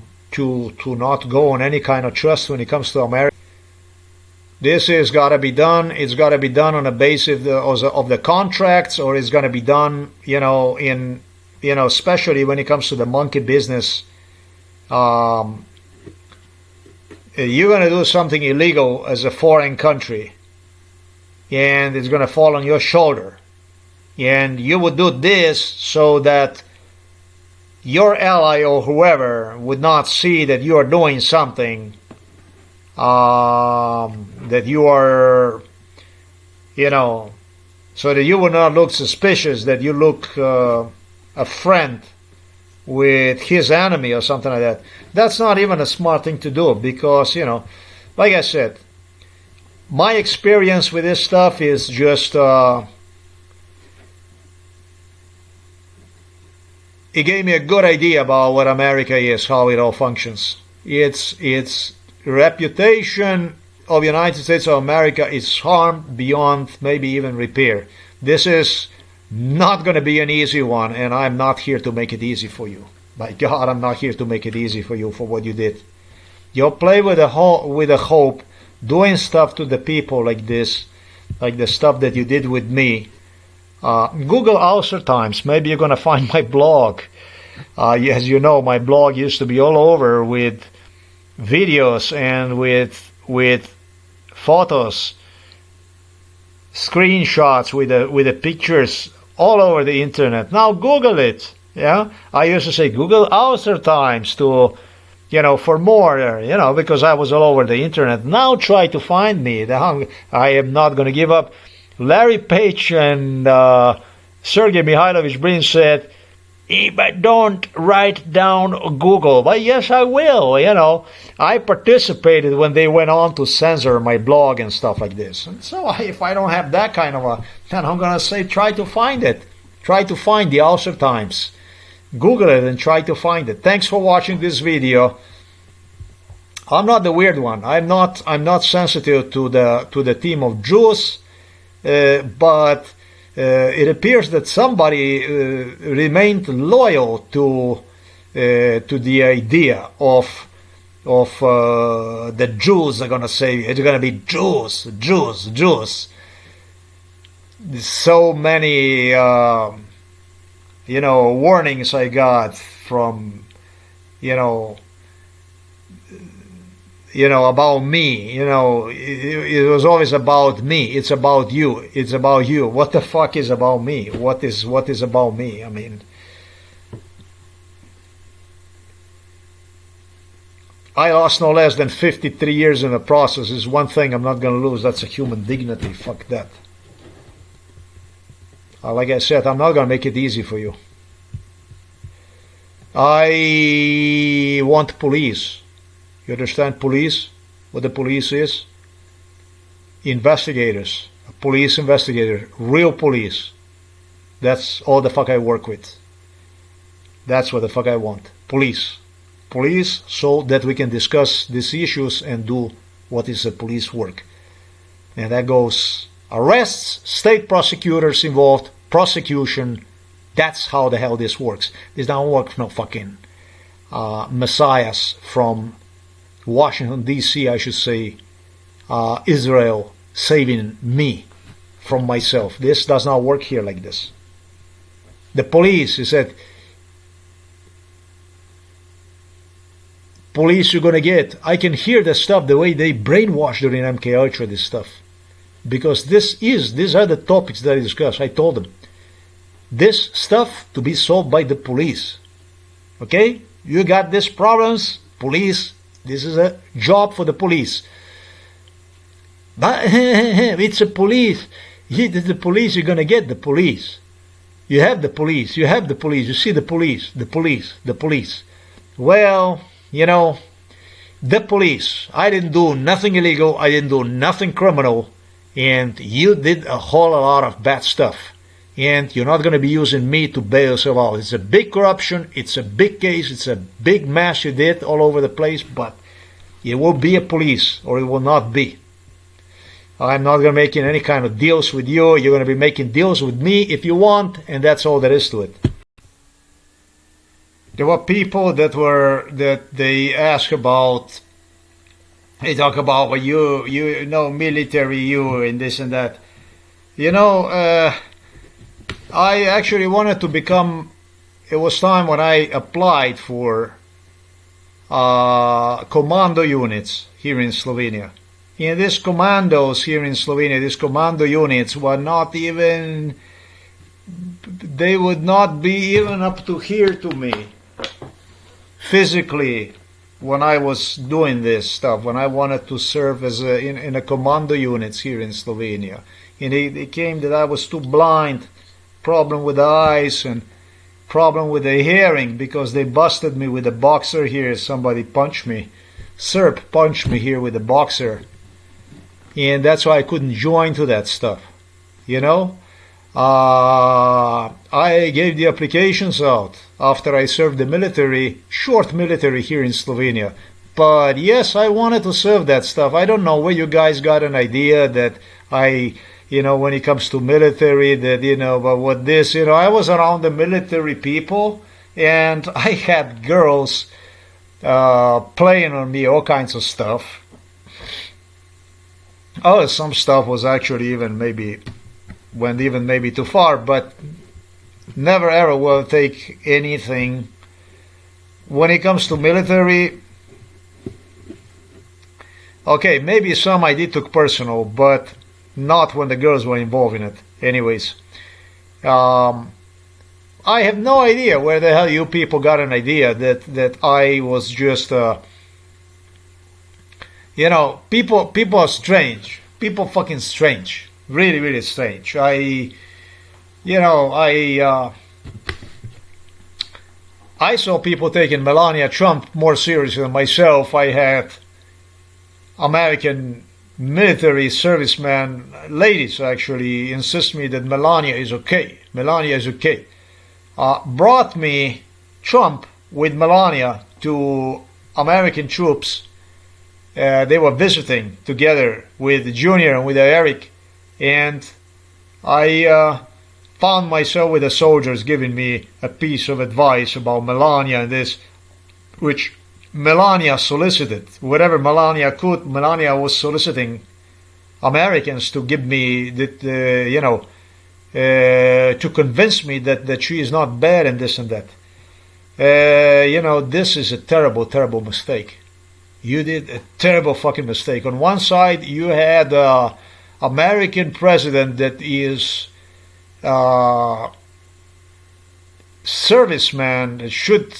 not go on any kind of trust when it comes to America. This has got to be done. It's got to be done on the basis of the contracts, or it's going to be done, especially when it comes to the monkey business. You're going to do something illegal as a foreign country, and it's going to fall on your shoulder. And you would do this so that your ally or whoever would not see that you are doing something, that you are, so that you would not look suspicious, that you look a friend with his enemy or something like that. That's not even a smart thing to do, because, like I said, my experience with this stuff is just, it gave me a good idea about what America is, how it all functions. Its reputation of United States of America is harmed beyond maybe even repair. This is not going to be an easy one, and I'm not here to make it easy for you. My God, I'm not here to make it easy for you for what you did. You'll play with a hope, doing stuff to the people like this, like the stuff that you did with me. Google Ulcer Times. Maybe you're going to find my blog. As you know, my blog used to be all over with videos and with photos, screenshots with the pictures all over the internet. Now Google it. Yeah, I used to say Google Ulcer Times to, for more, because I was all over the internet. Now try to find me. I am not going to give up. Larry Page and Sergey Mikhailovich Brin said, but don't write down Google. But yes, I will. I participated when they went on to censor my blog and stuff like this. And so if I don't have that kind of then I'm going to say, try to find it. Try to find the Ulcer Times. Google it and try to find it. Thanks for watching this video. I'm not the weird one. I'm not sensitive to the theme of Jews, but it appears that somebody remained loyal to the idea of the Jews are going to say it's going to be Jews. So many warnings I got from about me. It was always about me. It's about you. It's about you. What the fuck is about me? What is about me? I mean, I lost no less than 53 years in the process. Is one thing I'm not going to lose. That's a human dignity. Fuck that. Like I said, I'm not going to make it easy for you. I want police. You understand police? What the police is? Investigators. A police investigator. Real police. That's all the fuck I work with. That's what the fuck I want. Police. Police, so that we can discuss these issues and do what is the police work. And that goes arrests, state prosecutors involved, prosecution. That's how the hell this works. This don't work for no fucking messiahs from Washington, D.C., I should say, Israel, saving me from myself. This does not work here like this. The police, he said, police you're gonna get. I can hear the stuff, the way they brainwash during MK Ultra, this stuff. Because these are the topics that I discuss. I told them. This stuff to be solved by the police. Okay? You got these problems, police. This is a job for the police. But it's a police. The police, you're gonna get the police. You have the police. You have the police. You see the police. The police. The police. Well, you know, the police. I didn't do nothing illegal. I didn't do nothing criminal. And you did a whole lot of bad stuff. And you're not going to be using me to bail yourself out. It's a big corruption. It's a big case. It's a big mess you did all over the place. But it will be a police or it will not be. I'm not going to be making any kind of deals with you. You're going to be making deals with me if you want. And that's all there is to it. There were people that they ask about, they talk about, well, you know, military, you, and this and that. You know, I actually wanted to become, it was time when I applied for commando units here in Slovenia. And these commandos here in Slovenia, these commando units were not even, they would not be even up to here to me. Physically, when I was doing this stuff, when I wanted to serve as in a commando units here in Slovenia, and it came that I was too blind, problem with the eyes and problem with the hearing, because they busted me with a boxer here. Somebody punched me, Serb punched me here with a boxer, and that's why I couldn't join to that stuff, you know. I gave the applications out after I served the military, short military here in Slovenia. But yes, I wanted to serve that stuff. I don't know where you guys got an idea that I, you know, when it comes to military, that, you know, but what this, you know, I was around the military people and I had girls playing on me, all kinds of stuff. Oh, some stuff was actually even went even maybe too far, but never ever will take anything. When it comes to military, okay, maybe some I did took personal, but not when the girls were involved in it. Anyways, I have no idea where the hell you people got an idea that I was just, you know, people are strange. People fucking strange. Really, really strange. I saw people taking Melania Trump more seriously than myself. I had American military servicemen, ladies actually, insist me that Melania is okay. Melania is okay. Brought me Trump with Melania to American troops. They were visiting together with Junior and with Eric. And I found myself with the soldiers giving me a piece of advice about Melania and this, which Melania solicited. Whatever Melania could, Melania was soliciting Americans to give me, you know, to convince me that she is not bad and this and that. You know, this is a terrible, terrible mistake. You did a terrible fucking mistake. On one side, you had American president that is serviceman, should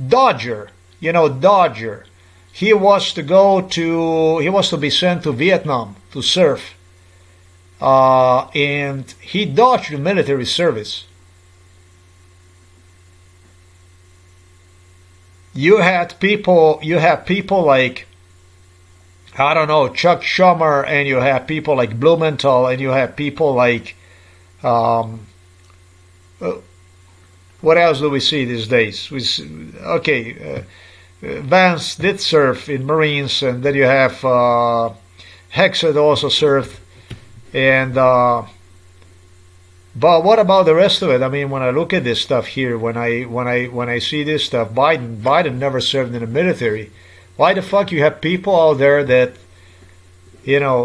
Dodger, Dodger. He was to be sent to Vietnam to serve. And he dodged the military service. You have people like, I don't know, Chuck Schumer, and you have people like Blumenthal, and you have people like, what else do we see these days? Vance did serve in Marines, and then you have Hexed also served, and but what about the rest of it? I mean, when I look at this stuff here, when I see this stuff, Biden never served in the military. Why the fuck you have people out there that,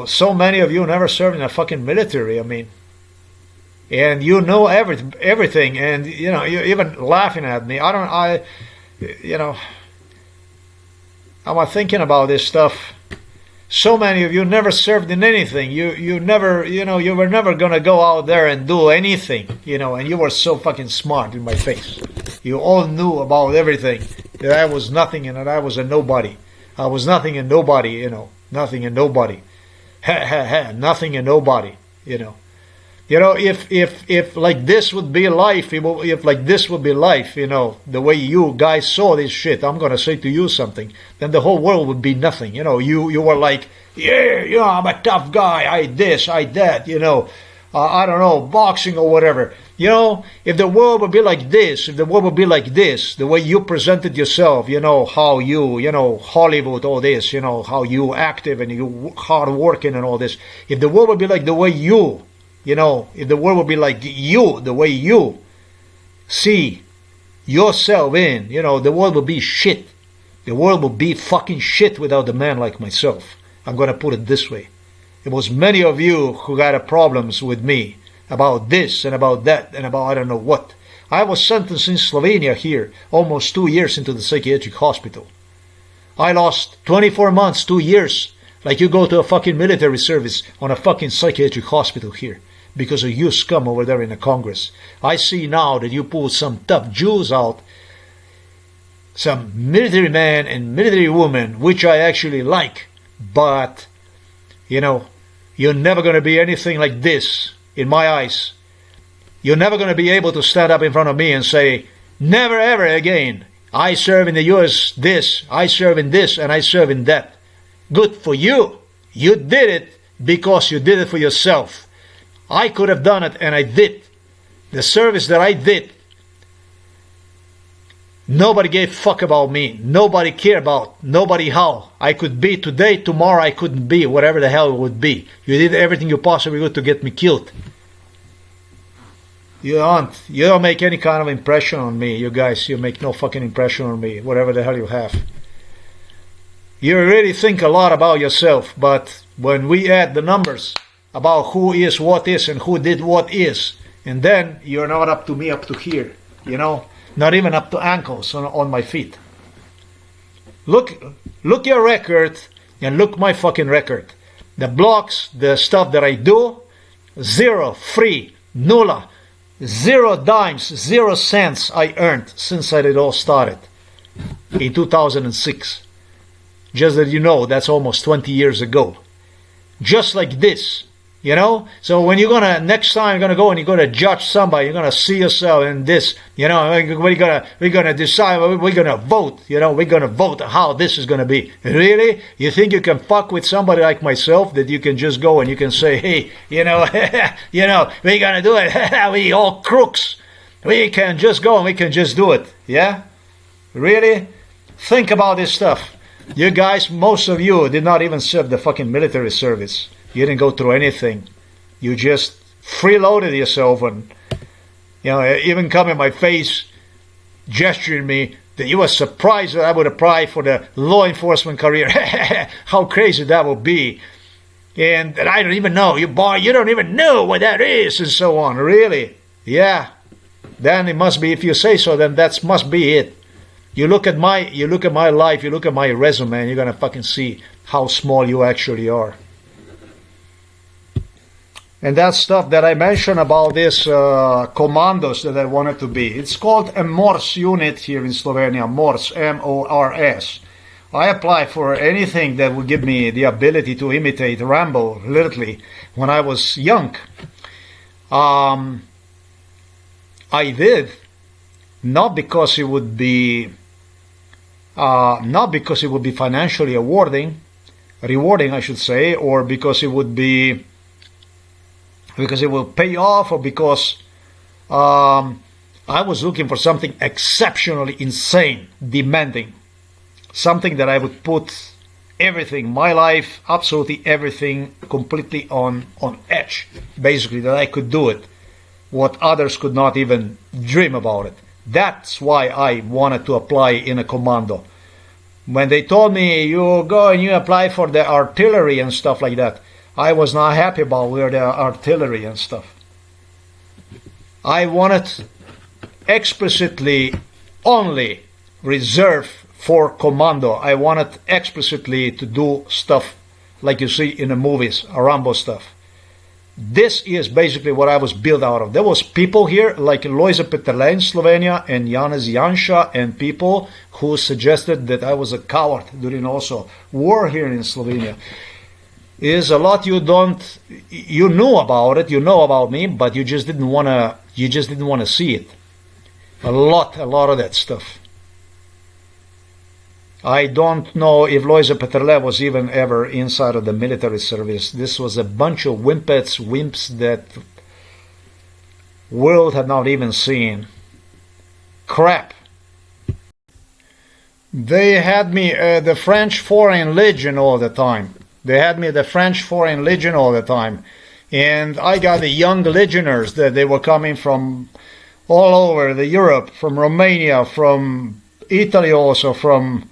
so many of you never served in a fucking military? I mean, and you know everything, and you're even laughing at me. I'm thinking about this stuff. So many of you never served in anything. You never, you were never gonna go out there and do anything, and you were so fucking smart in my face. You all knew about everything, that I was nothing and that I was a nobody. I was nothing and nobody, nothing and nobody. Nothing and nobody, if like this would be life, if like this would be life, the way you guys saw this shit, I'm gonna say to you something, then the whole world would be nothing. You were like, yeah, I'm a tough guy, I this, I that, I don't know, boxing or whatever. If the world would be like this, the way you presented yourself, how you, Hollywood, all this, how you active and you hard working and all this. If the world would be like the way you, if the world would be like you, the way you see yourself in, the world would be shit. The world would be fucking shit without a man like myself. I'm going to put it this way. There was many of you who got problems with me about this and about that and about I don't know what. I was sentenced in Slovenia here almost 2 years into the psychiatric hospital. I lost 24 months, 2 years, like you go to a fucking military service on a fucking psychiatric hospital here because of you scum over there in the Congress. I see now that you pull some tough Jews out, some military man and military woman, which I actually like, but, you're never going to be anything like this in my eyes. You're never going to be able to stand up in front of me and say, never ever again. I serve in the U.S. this, I serve in this, and I serve in that. Good for you. You did it because you did it for yourself. I could have done it, and I did. The service that I did, nobody gave a fuck about me. Nobody cared about. Nobody how. I could be today, tomorrow I couldn't be. Whatever the hell it would be. You did everything you possibly could to get me killed. You don't make any kind of impression on me. You guys, you make no fucking impression on me. Whatever the hell you have. You really think a lot about yourself. But when we add the numbers about who is what is and who did what is, and then you're not up to me up to here. Not even up to ankles on my feet. Look your record and look my fucking record. The blocks, the stuff that I do, 0, free, nulla, 0 dimes, 0 cents I earned since it all started in 2006. Just that you know, that's almost 20 years ago. Just like this. So when you're gonna next time you're gonna go and you're gonna judge somebody, you're gonna see yourself in this. We're gonna decide. We're gonna vote. We're gonna vote how this is gonna be. Really? You think you can fuck with somebody like myself that you can just go and you can say, hey, we're gonna do it. We all crooks. We can just go and we can just do it. Yeah? Really? Think about this stuff. You guys, most of you did not even serve the fucking military service. You didn't go through anything. You just freeloaded yourself and, even come in my face, gesturing me that you were surprised that I would apply for the law enforcement career. How crazy that would be. And I don't even know. You don't even know what that is and so on. Really? Yeah. Then it must be, if you say so, then that must be it. You look at my life, you look at my resume, and you're going to fucking see how small you actually are. And that stuff that I mentioned about this commandos that I wanted to be. It's called a MORS unit here in Slovenia, MORS, M-O-R-S. I applied for anything that would give me the ability to imitate Rambo, literally, when I was young. I did, not because it would be financially rewarding, I should say, or because it will pay off, or because I was looking for something exceptionally insane, demanding, something that I would put everything, my life, absolutely everything, completely on edge, basically, that I could do it, what others could not even dream about it. That's why I wanted to apply in a commando. When they told me, you go and you apply for the artillery and stuff like that, I was not happy about where the artillery and stuff. I wanted explicitly only reserve for commando. I wanted explicitly to do stuff like you see in the movies, Rambo stuff. This is basically what I was built out of. There was people here like Lojze Peterle in Slovenia and Janez Janša and people who suggested that I was a coward during also war here in Slovenia. Is a lot you knew about it, you know about me, but you just didn't want to see it. A lot of that stuff. I don't know if Lojze Peterle was even ever inside of the military service. This was a bunch of wimps that world had not even seen. Crap. They had me the French Foreign Legion all the time. They had me the French Foreign Legion all the time. And I got the young legionnaires that they were coming from all over the Europe, from Romania, from Italy also, from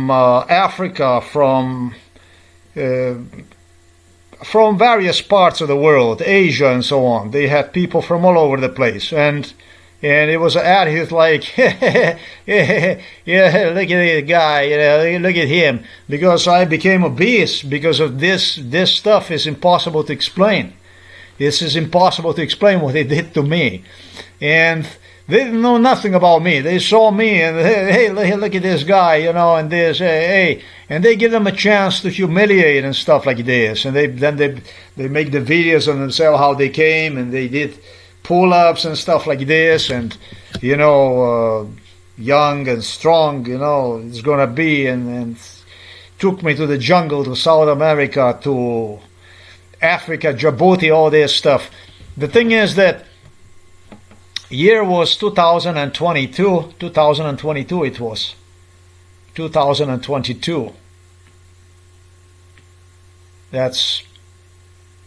Africa, from various parts of the world, Asia and so on. They had people from all over the place, and it was an attitude like, yeah, look at this guy, look at him, because I became obese because of this. This stuff is impossible to explain. This is impossible to explain what they did to me, and they didn't know nothing about me. They saw me and, hey, look at this guy, and this, hey, and they give them a chance to humiliate and stuff like this. And they make the videos on themselves how they came and they did pull-ups and stuff like this. And, young and strong, it's gonna be, and took me to the jungle, to South America, to Africa, Djibouti, all this stuff. The thing is that year was 2022 it was. 2022. That's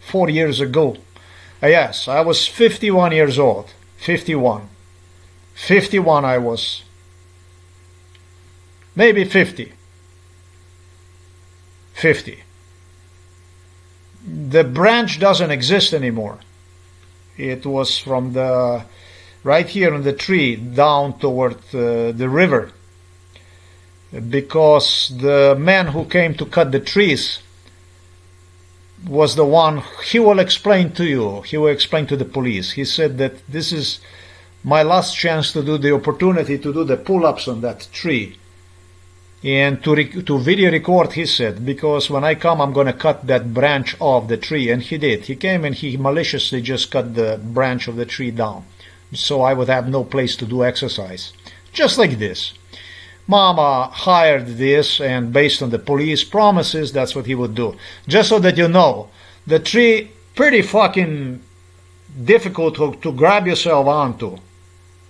4 years ago. Yes, I was 51 years old. 51 I was. Maybe 50. The branch doesn't exist anymore. It was from the right here on the tree down toward the river, because the man who came to cut the trees was the one. He will explain to you, he will explain to the police. He said that this is my last chance to do the opportunity to do the pull-ups on that tree and to video record, he said, because when I come I'm going to cut that branch off the tree. And he did. He came and he maliciously just cut the branch of the tree down, so I would have no place to do exercise. Just like this. Mama hired this, and based on the police promises, that's what he would do. Just so that you know, the tree, pretty fucking difficult to grab yourself onto.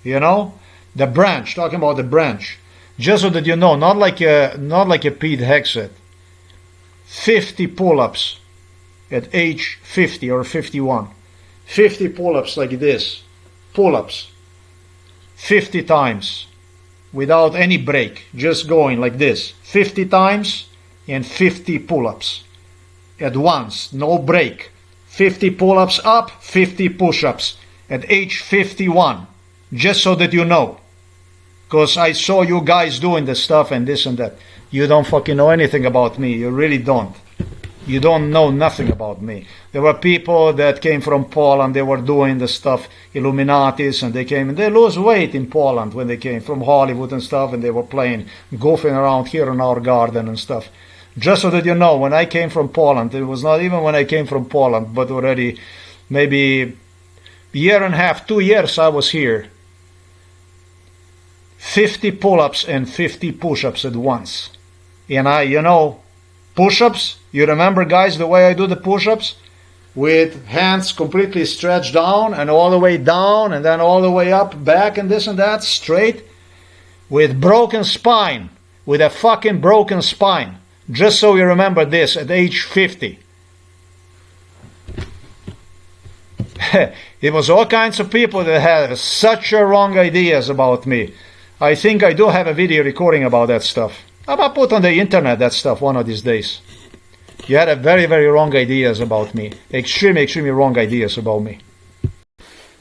The branch, talking about the branch. Just so that you know, not like a Pete Hexet. 50 pull-ups at age 50 or 51. 50 pull-ups like this. Pull-ups 50 times without any break, just going like this 50 times and 50 pull-ups at once, no break. 50 pull-ups up, 50 push-ups at age 51, just so that you know, because I saw you guys doing the stuff and this and that. You don't fucking know anything about me, you really don't. You don't know nothing about me. There were people that came from Poland. They were doing the stuff, Illuminatis, and they came and they lose weight in Poland when they came from Hollywood and stuff, and they were playing, goofing around here in our garden and stuff. Just so that you know, when I came from Poland, it was not even when I came from Poland, but already maybe a year and a half, 2 years I was here. 50 pull-ups and 50 push-ups at once. And push-ups, you remember, guys, the way I do the push-ups? With hands completely stretched down and all the way down and then all the way up, back and this and that, straight. With broken spine. With a fucking broken spine. Just so you remember this, at age 50. It was all kinds of people that had such wrong ideas about me. I think I do have a video recording about that stuff. I'll put on the internet that stuff one of these days. You had a very, very wrong ideas about me. Extremely, extremely wrong ideas about me.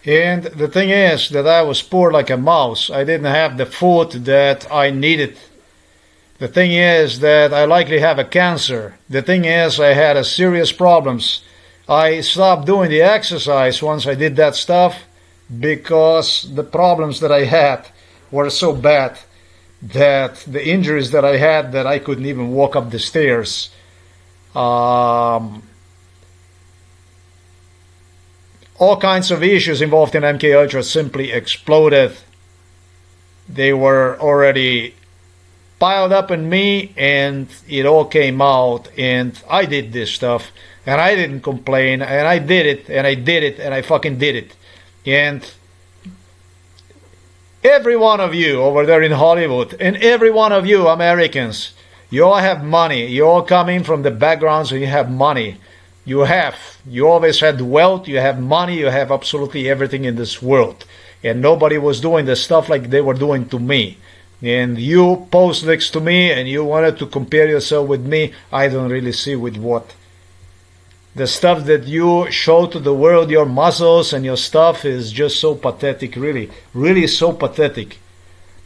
And the thing is that I was poor like a mouse. I didn't have the food that I needed. The thing is that I likely have a cancer. The thing is I had a serious problems. I stopped doing the exercise once I did that stuff because the problems that I had were so bad that the injuries that I had that I couldn't even walk up the stairs. All kinds of issues involved in MK Ultra simply exploded. They were already piled up in me and it all came out, and I did this stuff and I didn't complain, and I did it and I did it and I fucking did it. And every one of you over there in Hollywood and every one of you Americans, you all have money. You all come in from the backgrounds and you have money. You always had wealth, you have money, you have absolutely everything in this world. And nobody was doing the stuff like they were doing to me. And you posed next to me and you wanted to compare yourself with me. I don't really see with what. The stuff that you show to the world, your muscles and your stuff, is just so pathetic, really. Really so pathetic.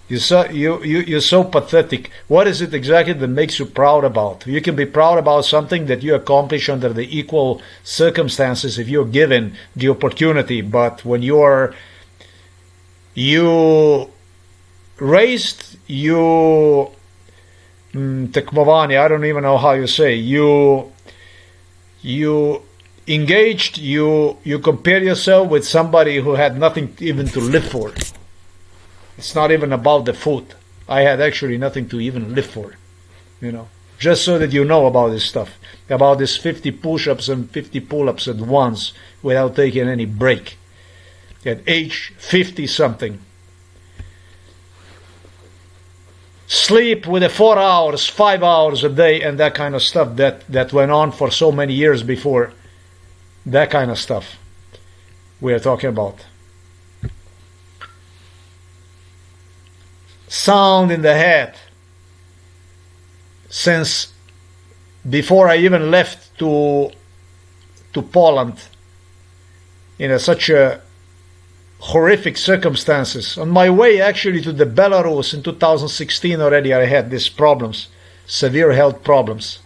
You're so pathetic. What is it exactly that makes you proud about? You can be proud about something that you accomplish under the equal circumstances if you're given the opportunity. But when you raised, tekmovani, I don't even know how you say, you engaged, you compare yourself with somebody who had nothing even to live for. It's not even about the food. I had actually nothing to even live for, just so that you know about this stuff, about this 50 push-ups and 50 pull-ups at once without taking any break at age 50 something. Sleep with the 4 hours, 5 hours a day and that kind of stuff that went on for so many years before. That kind of stuff we are talking about. Sound in the head. Since before I even left to Poland in such a horrific circumstances. On my way actually to the Belarus in 2016 already I had these problems, severe health problems.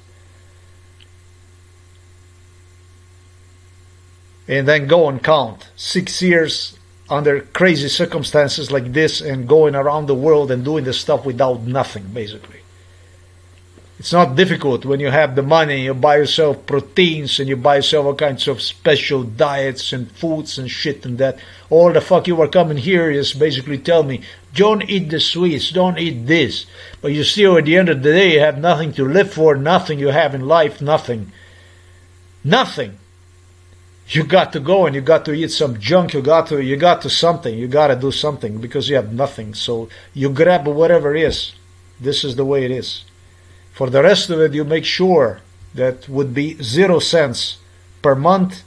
And then go and count 6 years under crazy circumstances like this and going around the world and doing the stuff without nothing, basically. It's not difficult when you have the money, you buy yourself proteins and you buy yourself all kinds of special diets and foods and shit and that. All the fuck you were coming here is basically tell me, don't eat the sweets, don't eat this. But you still at the end of the day you have nothing to live for, nothing you have in life, nothing. Nothing. You got to go and you got to eat some junk, you got to something, you got to do something because you have nothing. So you grab whatever it is. This is the way it is. For the rest of it, you make sure that would be 0 cents per month,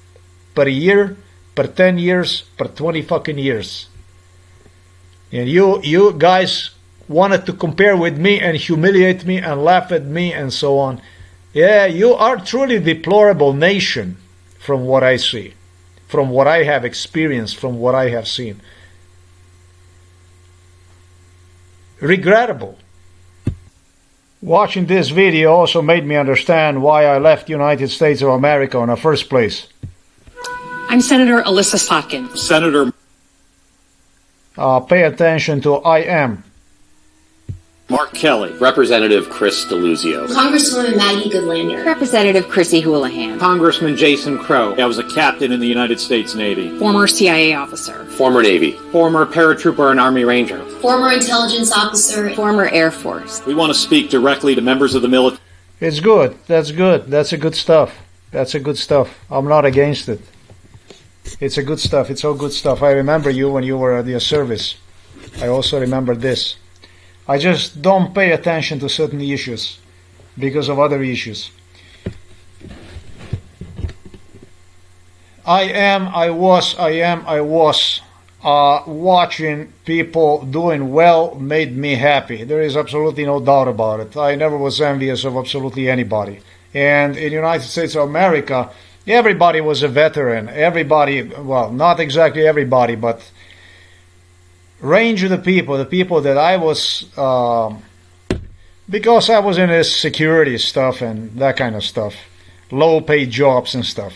per year, per 10 years, per 20 fucking years. And you guys wanted to compare with me and humiliate me and laugh at me and so on. Yeah, you are truly deplorable nation from what I see, from what I have experienced, from what I have seen. Regrettable. Watching this video also made me understand why I left United States of America in the first place. I'm Senator Alyssa Slotkin. Senator Pay attention to I am. Mark Kelly. Representative Chris DeLuzio. Congresswoman Maggie Goodlander. Representative Chrissy Houlihan. Congressman Jason Crow. I was a captain in the United States Navy. Former CIA officer. Former Navy. Former paratrooper and Army Ranger. Former intelligence officer. Former Air Force. We want to speak directly to members of the military. It's good. That's good. That's a good stuff. That's a good stuff. I'm not against it. It's a good stuff. It's all good stuff. I remember you when you were at your service. I also remember this. I just don't pay attention to certain issues because of other issues. I was watching people doing well made me happy. There is absolutely no doubt about it. I never was envious of absolutely anybody. And in the United States of America, everybody was a veteran. Everybody, well, not exactly everybody, but range of the people that I was, because I was in this security stuff and that kind of stuff, low paid jobs and stuff.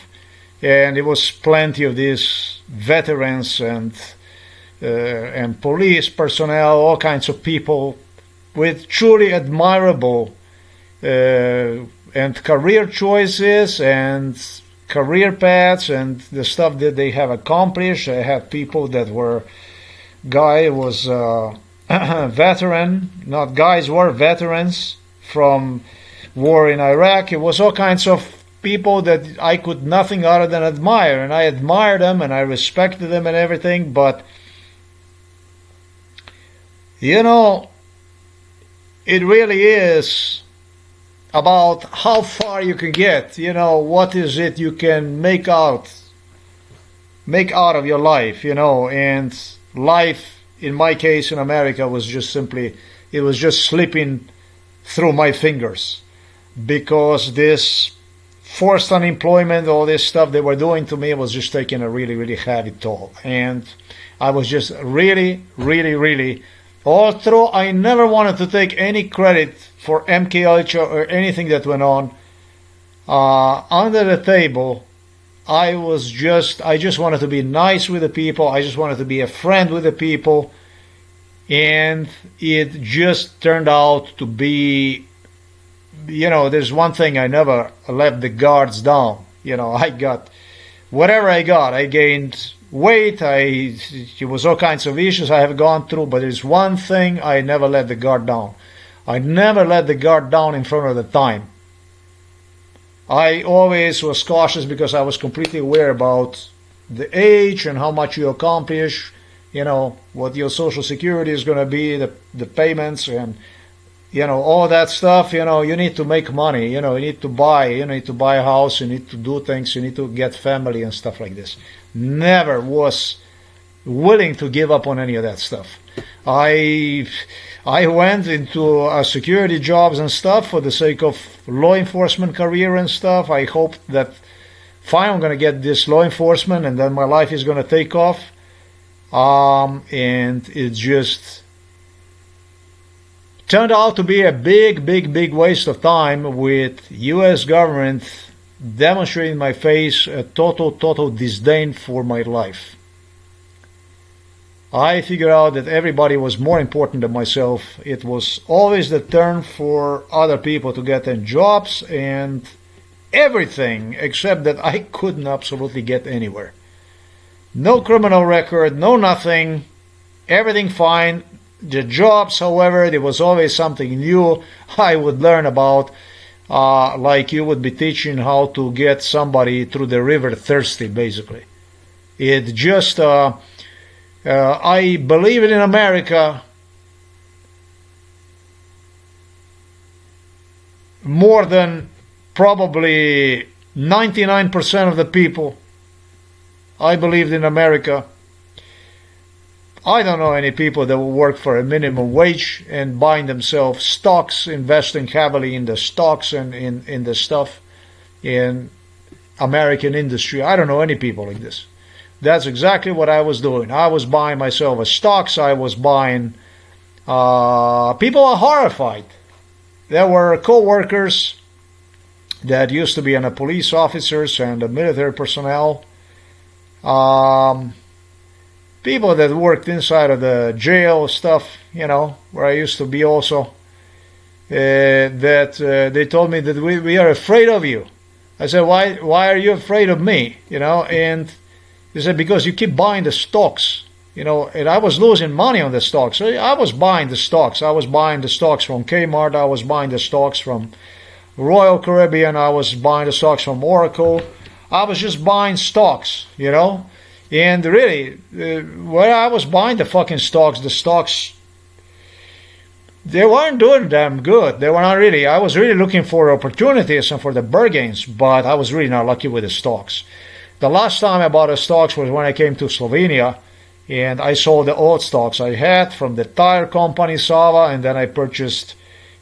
And it was plenty of these veterans and police personnel, all kinds of people with truly admirable and career choices and career paths and the stuff that they have accomplished. I had people that were, guy was veteran, not guys were veterans from war in Iraq. It was all kinds of people that I could nothing other than admire, and I admired them and I respected them and everything. But you know, it really is about how far you can get. You know, what is it you can make out of your life, you know. And life in my case in America was just simply, it was just slipping through my fingers, because this forced unemployment, all this stuff they were doing to me was just taking a really, really heavy toll. And I was just really, really, really, although I never wanted to take any credit for MK Ultra or anything that went on, under the table, I just wanted to be nice with the people. I just wanted to be a friend with the people. And it just turned out to be, you know, there's one thing, I never let the guards down. You know, I got whatever I got. I gained weight. It was all kinds of issues I have gone through, but there's one thing, I never let the guard down. I never let the guard down in front of the time. I always was cautious because I was completely aware about the age and how much you accomplish, you know, what your social security is going to be, the payments and, you know, all that stuff. You know, you need to make money, you know, you need to buy a house, you need to do things, you need to get family and stuff like this. Never was willing to give up on any of that stuff. I went into security jobs and stuff for the sake of law enforcement career and stuff. I hoped that fine, I'm going to get this law enforcement and then my life is going to take off. And it just turned out to be a big waste of time, with U.S. government demonstrating in my face a total disdain for my life. I figured out that everybody was more important than myself. It was always the turn for other people to get in jobs and everything, except that I couldn't absolutely get anywhere. No criminal record, no nothing, everything fine. The jobs, however, there was always something new I would learn about, like you would be teaching how to get somebody through the river thirsty, basically. It just... I believe it in America more than probably 99% of the people. I believed in America. I don't know any people that will work for a minimum wage and buying themselves stocks, investing heavily in the stocks and in the stuff in American industry. I don't know any people like this. That's exactly what I was doing. I was buying myself a stocks. I was buying... people are horrified. there were co-workers that used to be in the police officers and the military personnel, people that worked inside of the jail stuff, you know, where I used to be also, that they told me that we are afraid of you. I said, why are you afraid of me? You know, and they said, because you keep buying the stocks, you know, and I was losing money on the stocks. So I was buying the stocks. I was buying the stocks from Kmart. I was buying the stocks from Royal Caribbean. I was buying the stocks from Oracle. I was just buying stocks, you know. And really, where I was buying the fucking stocks, they weren't doing damn good. They were not really. I was really looking for opportunities and for the bargains, but I was really not lucky with the stocks. The last time I bought the stocks was when I came to Slovenia, and I sold the old stocks I had from the tire company Sava, and then I purchased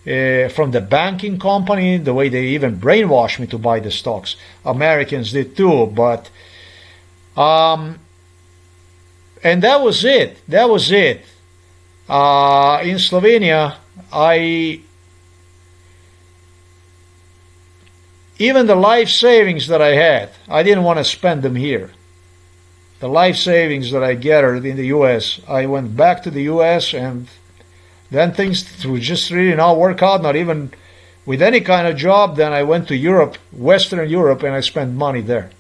from the banking company, the way they even brainwashed me to buy the stocks. Americans did too, but and that was it. That was it. In Slovenia, even the life savings that I had, I didn't want to spend them here. The life savings that I gathered in the U.S., I went back to the U.S. and then things would just really not work out, not even with any kind of job. Then I went to Europe, Western Europe, and I spent money there.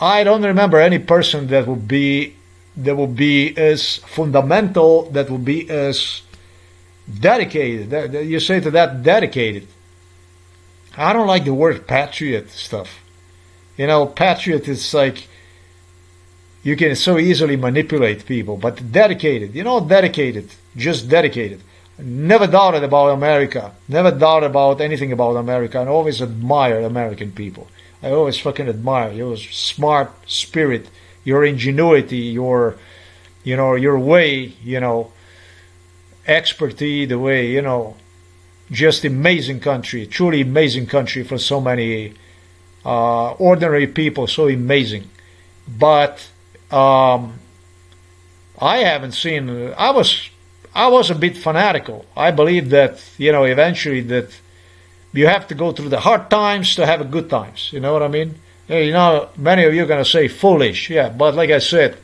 I don't remember any person that would be as fundamental, that would be as dedicated. You say to that, dedicated. I don't like the word patriot stuff. You know, patriot is like, you can so easily manipulate people, but dedicated, you know, dedicated, just dedicated. Never doubted about America, never doubted about anything about America, and always admired American people. I always fucking admire your smart spirit, your ingenuity, your way, expertise, the way, just amazing country, truly amazing country for so many ordinary people, so amazing. But I haven't seen. I was a bit fanatical. I believe that eventually that you have to go through the hard times to have a good times. You know what I mean? Many of you are going to say foolish. Yeah, but like I said,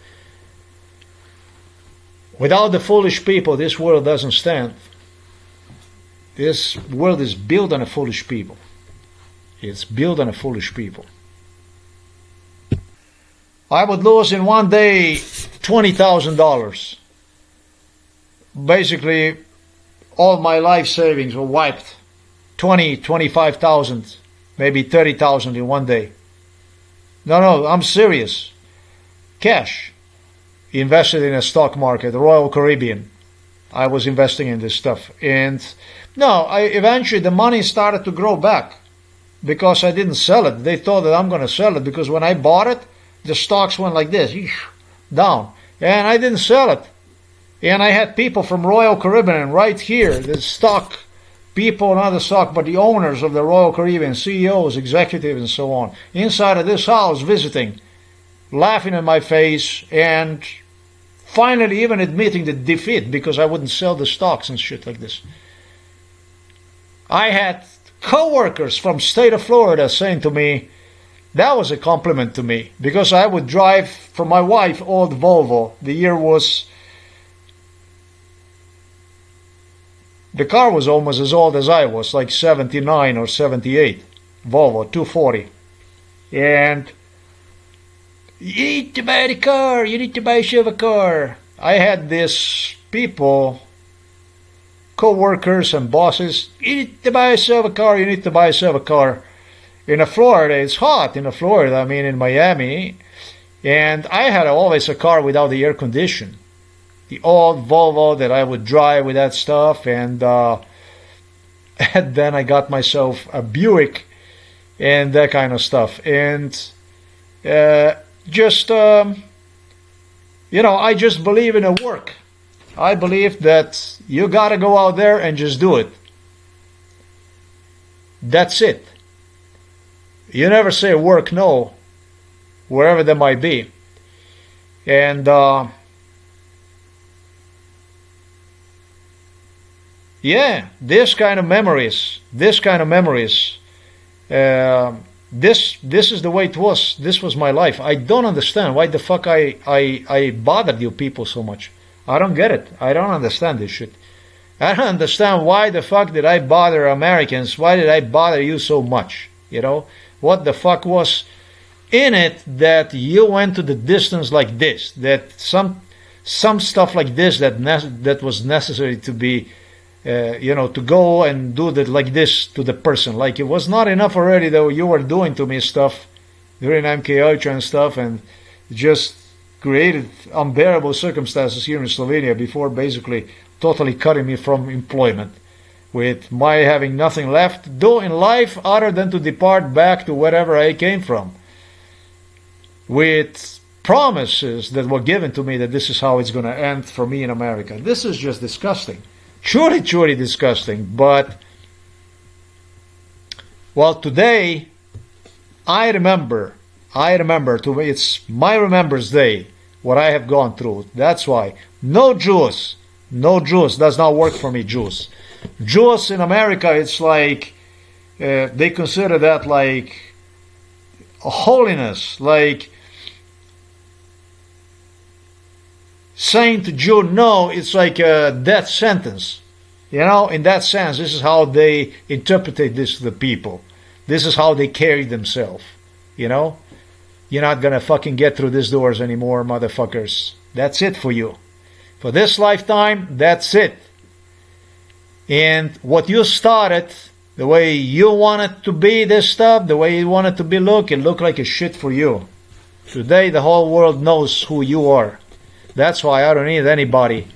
without the foolish people, this world doesn't stand. This world is built on a foolish people. It's built on a foolish people. I would lose in one day $20,000. Basically, all my life savings were wiped. 25,000, maybe 30,000 in one day. No, I'm serious. Cash. Invested in a stock market, the Royal Caribbean. I was investing in this stuff. And eventually the money started to grow back because I didn't sell it. They thought that I'm going to sell it because when I bought it, the stocks went like this, down. And I didn't sell it. And I had people from Royal Caribbean right here, the stock people, not the stock, but the owners of the Royal Caribbean, CEOs, executives, and so on, inside of this house visiting, laughing in my face, and finally even admitting the defeat because I wouldn't sell the stocks and shit like this. I had co-workers from state of Florida saying to me, that was a compliment to me, because I would drive for my wife old Volvo. The car was almost as old as I was, like 79 or 78, Volvo 240. And you need to buy the car, you need to buy a car. I had these people, co-workers and bosses, you need to buy yourself a car, you need to buy yourself a car. In Florida, it's hot in Florida, in Miami. And I had always a car without the air condition. The old Volvo that I would drive with that stuff. And then I got myself a Buick and that kind of stuff. And I just believe in a work. I believe that you got to go out there and just do it. That's it. You never say work no, wherever there might be. And Yeah, this kind of memories, this is the way it was. This was my life. I don't understand why the fuck I bothered you people so much. I don't get it. I don't understand this shit. I don't understand why the fuck did I bother Americans? Why did I bother you so much? You know, what the fuck was in it that you went to the distance like this? That some stuff like this that was necessary to be, to go and do that like this to the person. Like it was not enough already that you were doing to me stuff during MK Ultra and stuff, and just created unbearable circumstances here in Slovenia before basically totally cutting me from employment, with my having nothing left to do in life other than to depart back to wherever I came from, with promises that were given to me that this is how it's going to end for me in America. This is just disgusting. Truly, truly disgusting. But, well, today, I remember, it's my Remembrance Day, what I have gone through. That's why. No Jews does not work for me, Jews. Jews in America, it's like, they consider that like a holiness, like saying to Jew no, it's like a death sentence. You know, in that sense, this is how they interpret this to the people. This is how they carry themselves. You know, you're not gonna fucking get through these doors anymore, motherfuckers. That's it for you. For this lifetime, that's it. And what you started, the way you want it to be, this stuff, the way you want it to be it look like a shit for you. Today, the whole world knows who you are. That's why I don't need anybody.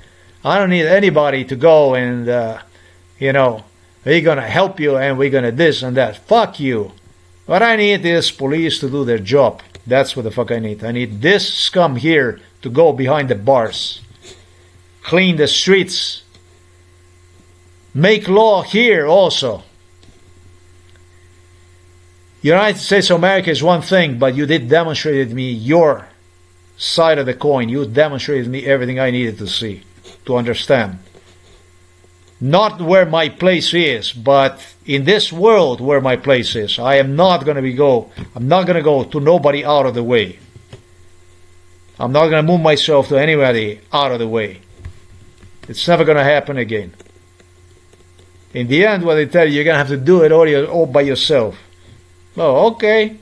I don't need anybody to go and, we're going to help you and we're going to this and that. Fuck you. What I need is police to do their job. That's what the fuck I need. I need this scum here to go behind the bars. Clean the streets. Make law here also. United States of America is one thing, but you did demonstrate me your side of the coin. You demonstrated me everything I needed to see, to understand. Not where my place is, but in this world where my place is. I am not going to go to nobody out of the way. I'm not going to move myself to anybody out of the way. It's never going to happen again. In the end, what they tell you, you're going to have to do it all by yourself. Oh, okay.